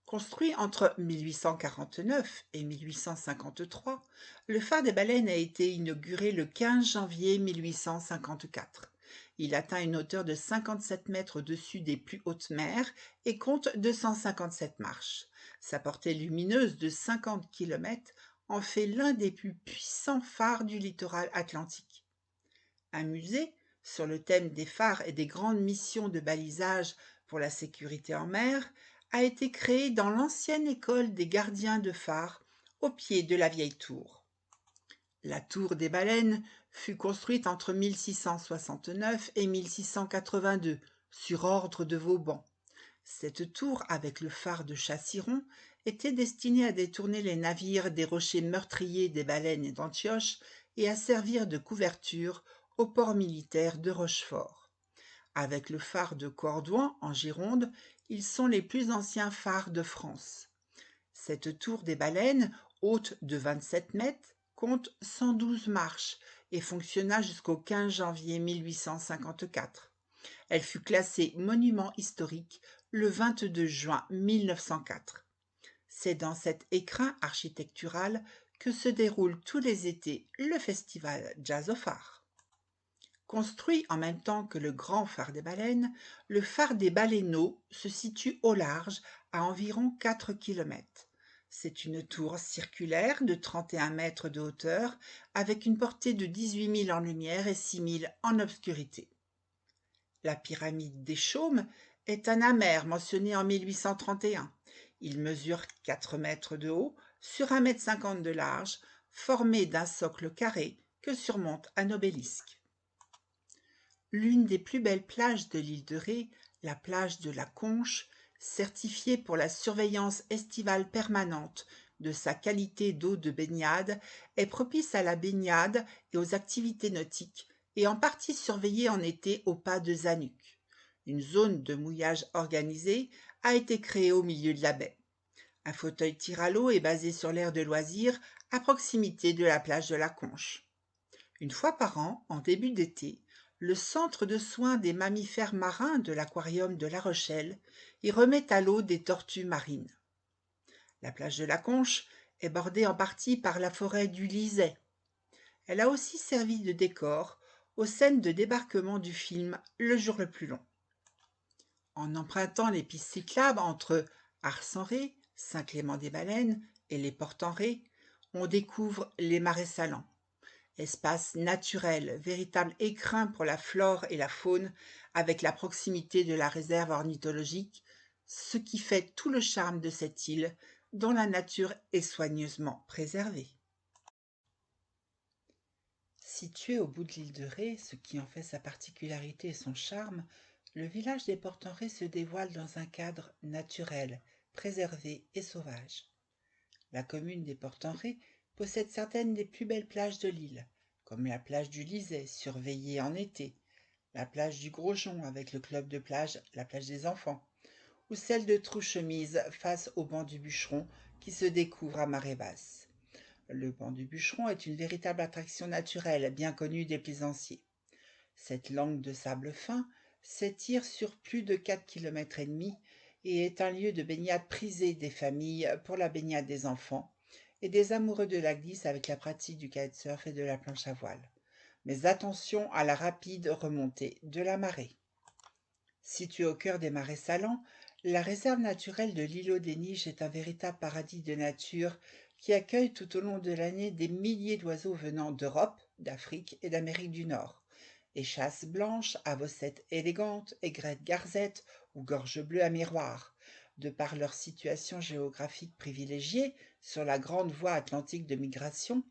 Construit entre 1849 et 1853, le phare des Baleines a été inauguré le 15 janvier 1854. Il atteint une hauteur de 57 mètres au-dessus des plus hautes mers et compte 257 marches. Sa portée lumineuse de 50 km en fait l'un des plus puissants phares du littoral atlantique. Un musée sur le thème des phares et des grandes missions de balisage pour la sécurité en mer a été créé dans l'ancienne école des gardiens de phare au pied de la vieille tour. La tour des Baleines fut construite entre 1669 et 1682 sur ordre de Vauban. Cette tour, avec le phare de Chassiron, était destinée à détourner les navires des rochers meurtriers des Baleines et d'Antioche et à servir de couverture au port militaire de Rochefort. Avec le phare de Cordouan, en Gironde, ils sont les plus anciens phares de France. Cette tour des Baleines, haute de 27 mètres, compte 112 marches et fonctionna jusqu'au 15 janvier 1854. Elle fut classée monument historique le 22 juin 1904. C'est dans cet écrin architectural que se déroule tous les étés le festival Jazz au phare. Construit en même temps que le grand phare des Baleines, le phare des Baleineaux se situe au large à environ 4 km. C'est une tour circulaire de 31 mètres de hauteur avec une portée de 18 000 en lumière et 6 000 en obscurité. La pyramide des Chaumes est un amer mentionné en 1831. Il mesure 4 mètres de haut sur 1,50 m de large, formé d'un socle carré que surmonte un obélisque. L'une des plus belles plages de l'île de Ré, la plage de la Conche, certifiée pour la surveillance estivale permanente de sa qualité d'eau de baignade, est propice à la baignade et aux activités nautiques et en partie surveillée en été au pas de Zanuck. Une zone de mouillage organisée a été créée au milieu de la baie. Un fauteuil tire à l'eau est basé sur l'aire de loisirs à proximité de la plage de la Conche. Une fois par an, en début d'été, le centre de soins des mammifères marins de l'aquarium de La Rochelle y remet à l'eau des tortues marines. La plage de la Conche est bordée en partie par la forêt du Lisay. Elle a aussi servi de décor aux scènes de débarquement du film Le jour le plus long. En empruntant les pistes cyclables entre Ars-en-Ré, Saint-Clément-des-Baleines et les Portes-en-Ré, on découvre les marais salants. Espace naturel, véritable écrin pour la flore et la faune, avec la proximité de la réserve ornithologique, ce qui fait tout le charme de cette île, dont la nature est soigneusement préservée. Situé au bout de l'île de Ré, ce qui en fait sa particularité et son charme, le village des Portes-en-Ré se dévoile dans un cadre naturel, préservé et sauvage. La commune des Portes-en-Ré possède certaines des plus belles plages de l'île, comme la plage du Liset, surveillée en été, la plage du Grosjean avec le club de plage, la plage des enfants, ou celle de Trouchemise face au banc du Bûcheron qui se découvre à marée basse. Le banc du Bûcheron est une véritable attraction naturelle bien connue des plaisanciers. Cette langue de sable fin s'étire sur plus de 4,5 km et est un lieu de baignade prisé des familles pour la baignade des enfants et des amoureux de la glisse avec la pratique du kitesurf et de la planche à voile. Mais attention à la rapide remontée de la marée. Située au cœur des marais salants, la réserve naturelle de l'îlot des Niches est un véritable paradis de nature qui accueille tout au long de l'année des milliers d'oiseaux venant d'Europe, d'Afrique et d'Amérique du Nord. Échasses blanches, avocettes élégantes, aigrettes garzettes ou gorges bleues à miroir. De par leur situation géographique privilégiée sur la grande voie atlantique de migration,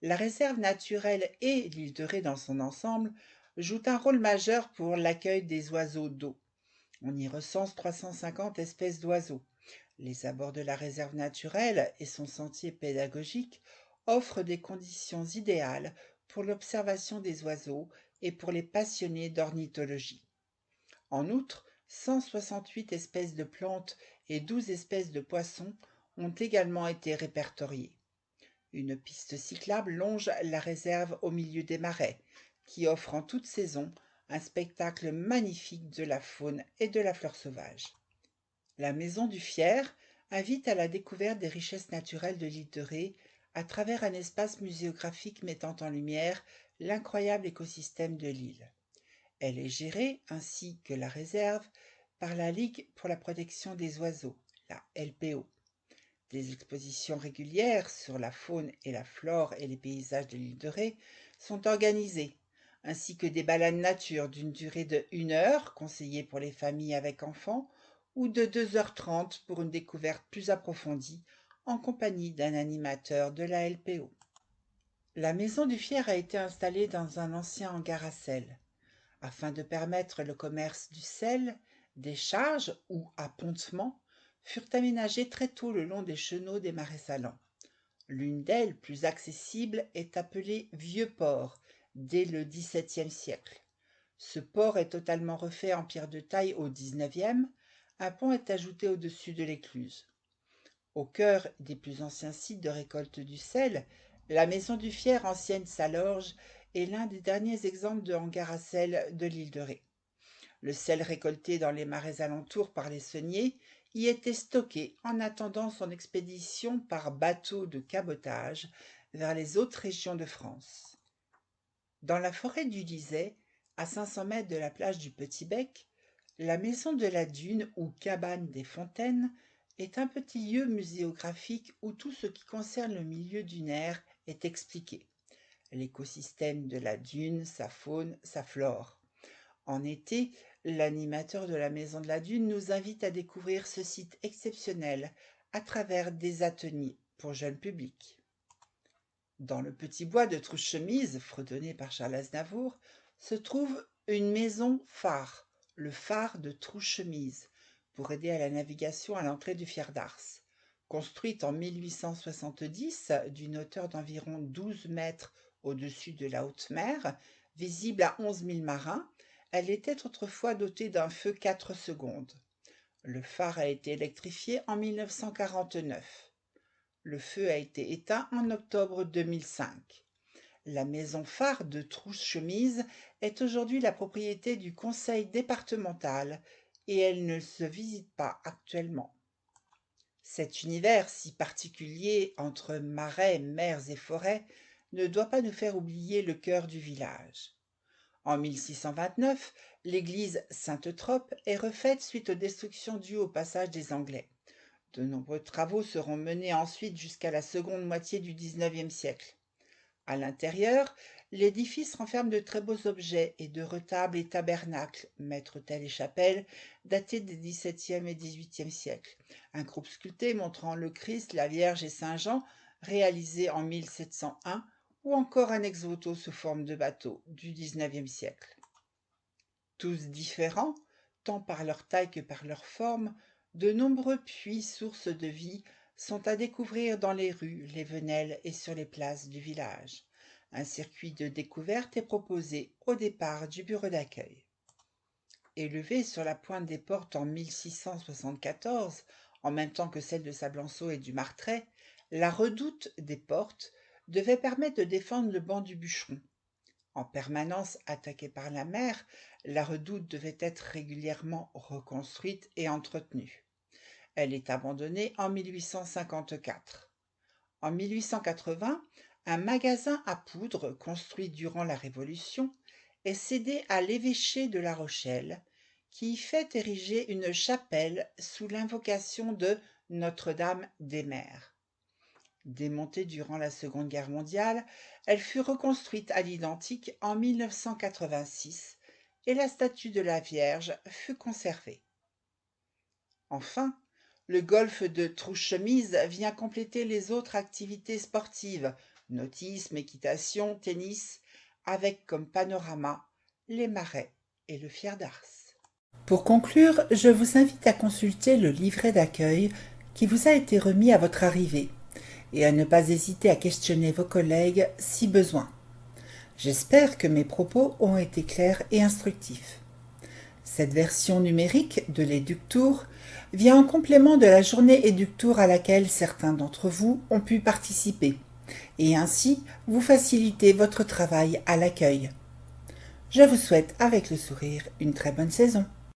la réserve naturelle et l'île de Ré dans son ensemble jouent un rôle majeur pour l'accueil des oiseaux d'eau. On y recense 350 espèces d'oiseaux. Les abords de la réserve naturelle et son sentier pédagogique offrent des conditions idéales pour l'observation des oiseaux et pour les passionnés d'ornithologie. En outre, 168 espèces de plantes et 12 espèces de poissons ont également été répertoriées. Une piste cyclable longe la réserve au milieu des marais, qui offre en toute saison un spectacle magnifique de la faune et de la flore sauvage. La Maison du Fier invite à la découverte des richesses naturelles de l'île de Ré à travers un espace muséographique mettant en lumière l'incroyable écosystème de l'île. Elle est gérée, ainsi que la réserve, par la Ligue pour la protection des oiseaux, la LPO. Des expositions régulières sur la faune et la flore et les paysages de l'île de Ré sont organisées, ainsi que des balades nature d'une durée de 1 heure, conseillée pour les familles avec enfants, ou de 2h30 pour une découverte plus approfondie en compagnie d'un animateur de la LPO. La Maison du Fier a été installée dans un ancien hangar à sel, afin de permettre le commerce du sel. Des charges ou appontements furent aménagés très tôt le long des chenaux des marais salants. L'une d'elles, plus accessible, est appelée Vieux-Port, dès le XVIIe siècle. Ce port est totalement refait en pierre de taille au XIXe. Un pont est ajouté au-dessus de l'écluse. Au cœur des plus anciens sites de récolte du sel, la Maison du Fier, ancienne Salorge, est l'un des derniers exemples de hangar à sel de l'île de Ré. Le sel récolté dans les marais alentours par les sauniers y était stocké en attendant son expédition par bateau de cabotage vers les autres régions de France. Dans la forêt du Liset, à 500 mètres de la plage du Petit Bec, la Maison de la Dune ou Cabane des Fontaines est un petit lieu muséographique où tout ce qui concerne le milieu dunaire est expliqué. L'écosystème de la dune, sa faune, sa flore. En été, l'animateur de la Maison de la Dune nous invite à découvrir ce site exceptionnel à travers des ateliers pour jeunes publics. Dans le petit bois de Trouche-Chemise, fredonné par Charles Aznavour, se trouve une maison phare, le phare de Trouche-Chemise, pour aider à la navigation à l'entrée du Fier d'Ars. Construite en 1870 d'une hauteur d'environ 12 mètres au-dessus de la haute mer, visible à 11 000 marins, elle était autrefois dotée d'un feu 4 secondes. Le phare a été électrifié en 1949. Le feu a été éteint en octobre 2005. La maison phare de Trouche-Chemise est aujourd'hui la propriété du conseil départemental et elle ne se visite pas actuellement. Cet univers si particulier entre marais, mers et forêts ne doit pas nous faire oublier le cœur du village. En 1629, l'église Sainte-Trope est refaite suite aux destructions dues au passage des Anglais. De nombreux travaux seront menés ensuite jusqu'à la seconde moitié du XIXe siècle. À l'intérieur, l'édifice renferme de très beaux objets et de retables et tabernacles, maîtres-autel et chapelles, datés des XVIIe et XVIIIe siècles. Un groupe sculpté montrant le Christ, la Vierge et Saint Jean, réalisé en 1701, ou encore un ex-voto sous forme de bateau du XIXe siècle. Tous différents, tant par leur taille que par leur forme, de nombreux puits sources de vie sont à découvrir dans les rues, les venelles et sur les places du village. Un circuit de découverte est proposé au départ du bureau d'accueil. Élevée sur la pointe des portes en 1674, en même temps que celle de Sablanceau et du Martret, la redoute des portes devait permettre de défendre le banc du bûcheron. En permanence attaquée par la mer, la redoute devait être régulièrement reconstruite et entretenue. Elle est abandonnée en 1854. En 1880, un magasin à poudre construit durant la Révolution est cédé à l'évêché de La Rochelle, qui y fait ériger une chapelle sous l'invocation de Notre-Dame des Mers. Démontée durant la Seconde Guerre mondiale, elle fut reconstruite à l'identique en 1986 et la statue de la Vierge fut conservée. Enfin, le golf de Trouchemise vient compléter les autres activités sportives, nautisme, équitation, tennis, avec comme panorama les marais et le Fier d'Ars. Pour conclure, je vous invite à consulter le livret d'accueil qui vous a été remis à votre arrivée et à ne pas hésiter à questionner vos collègues si besoin. J'espère que mes propos ont été clairs et instructifs. Cette version numérique de l'Éductour vient en complément de la journée Éductour à laquelle certains d'entre vous ont pu participer et ainsi vous faciliter votre travail à l'accueil. Je vous souhaite avec le sourire une très bonne saison.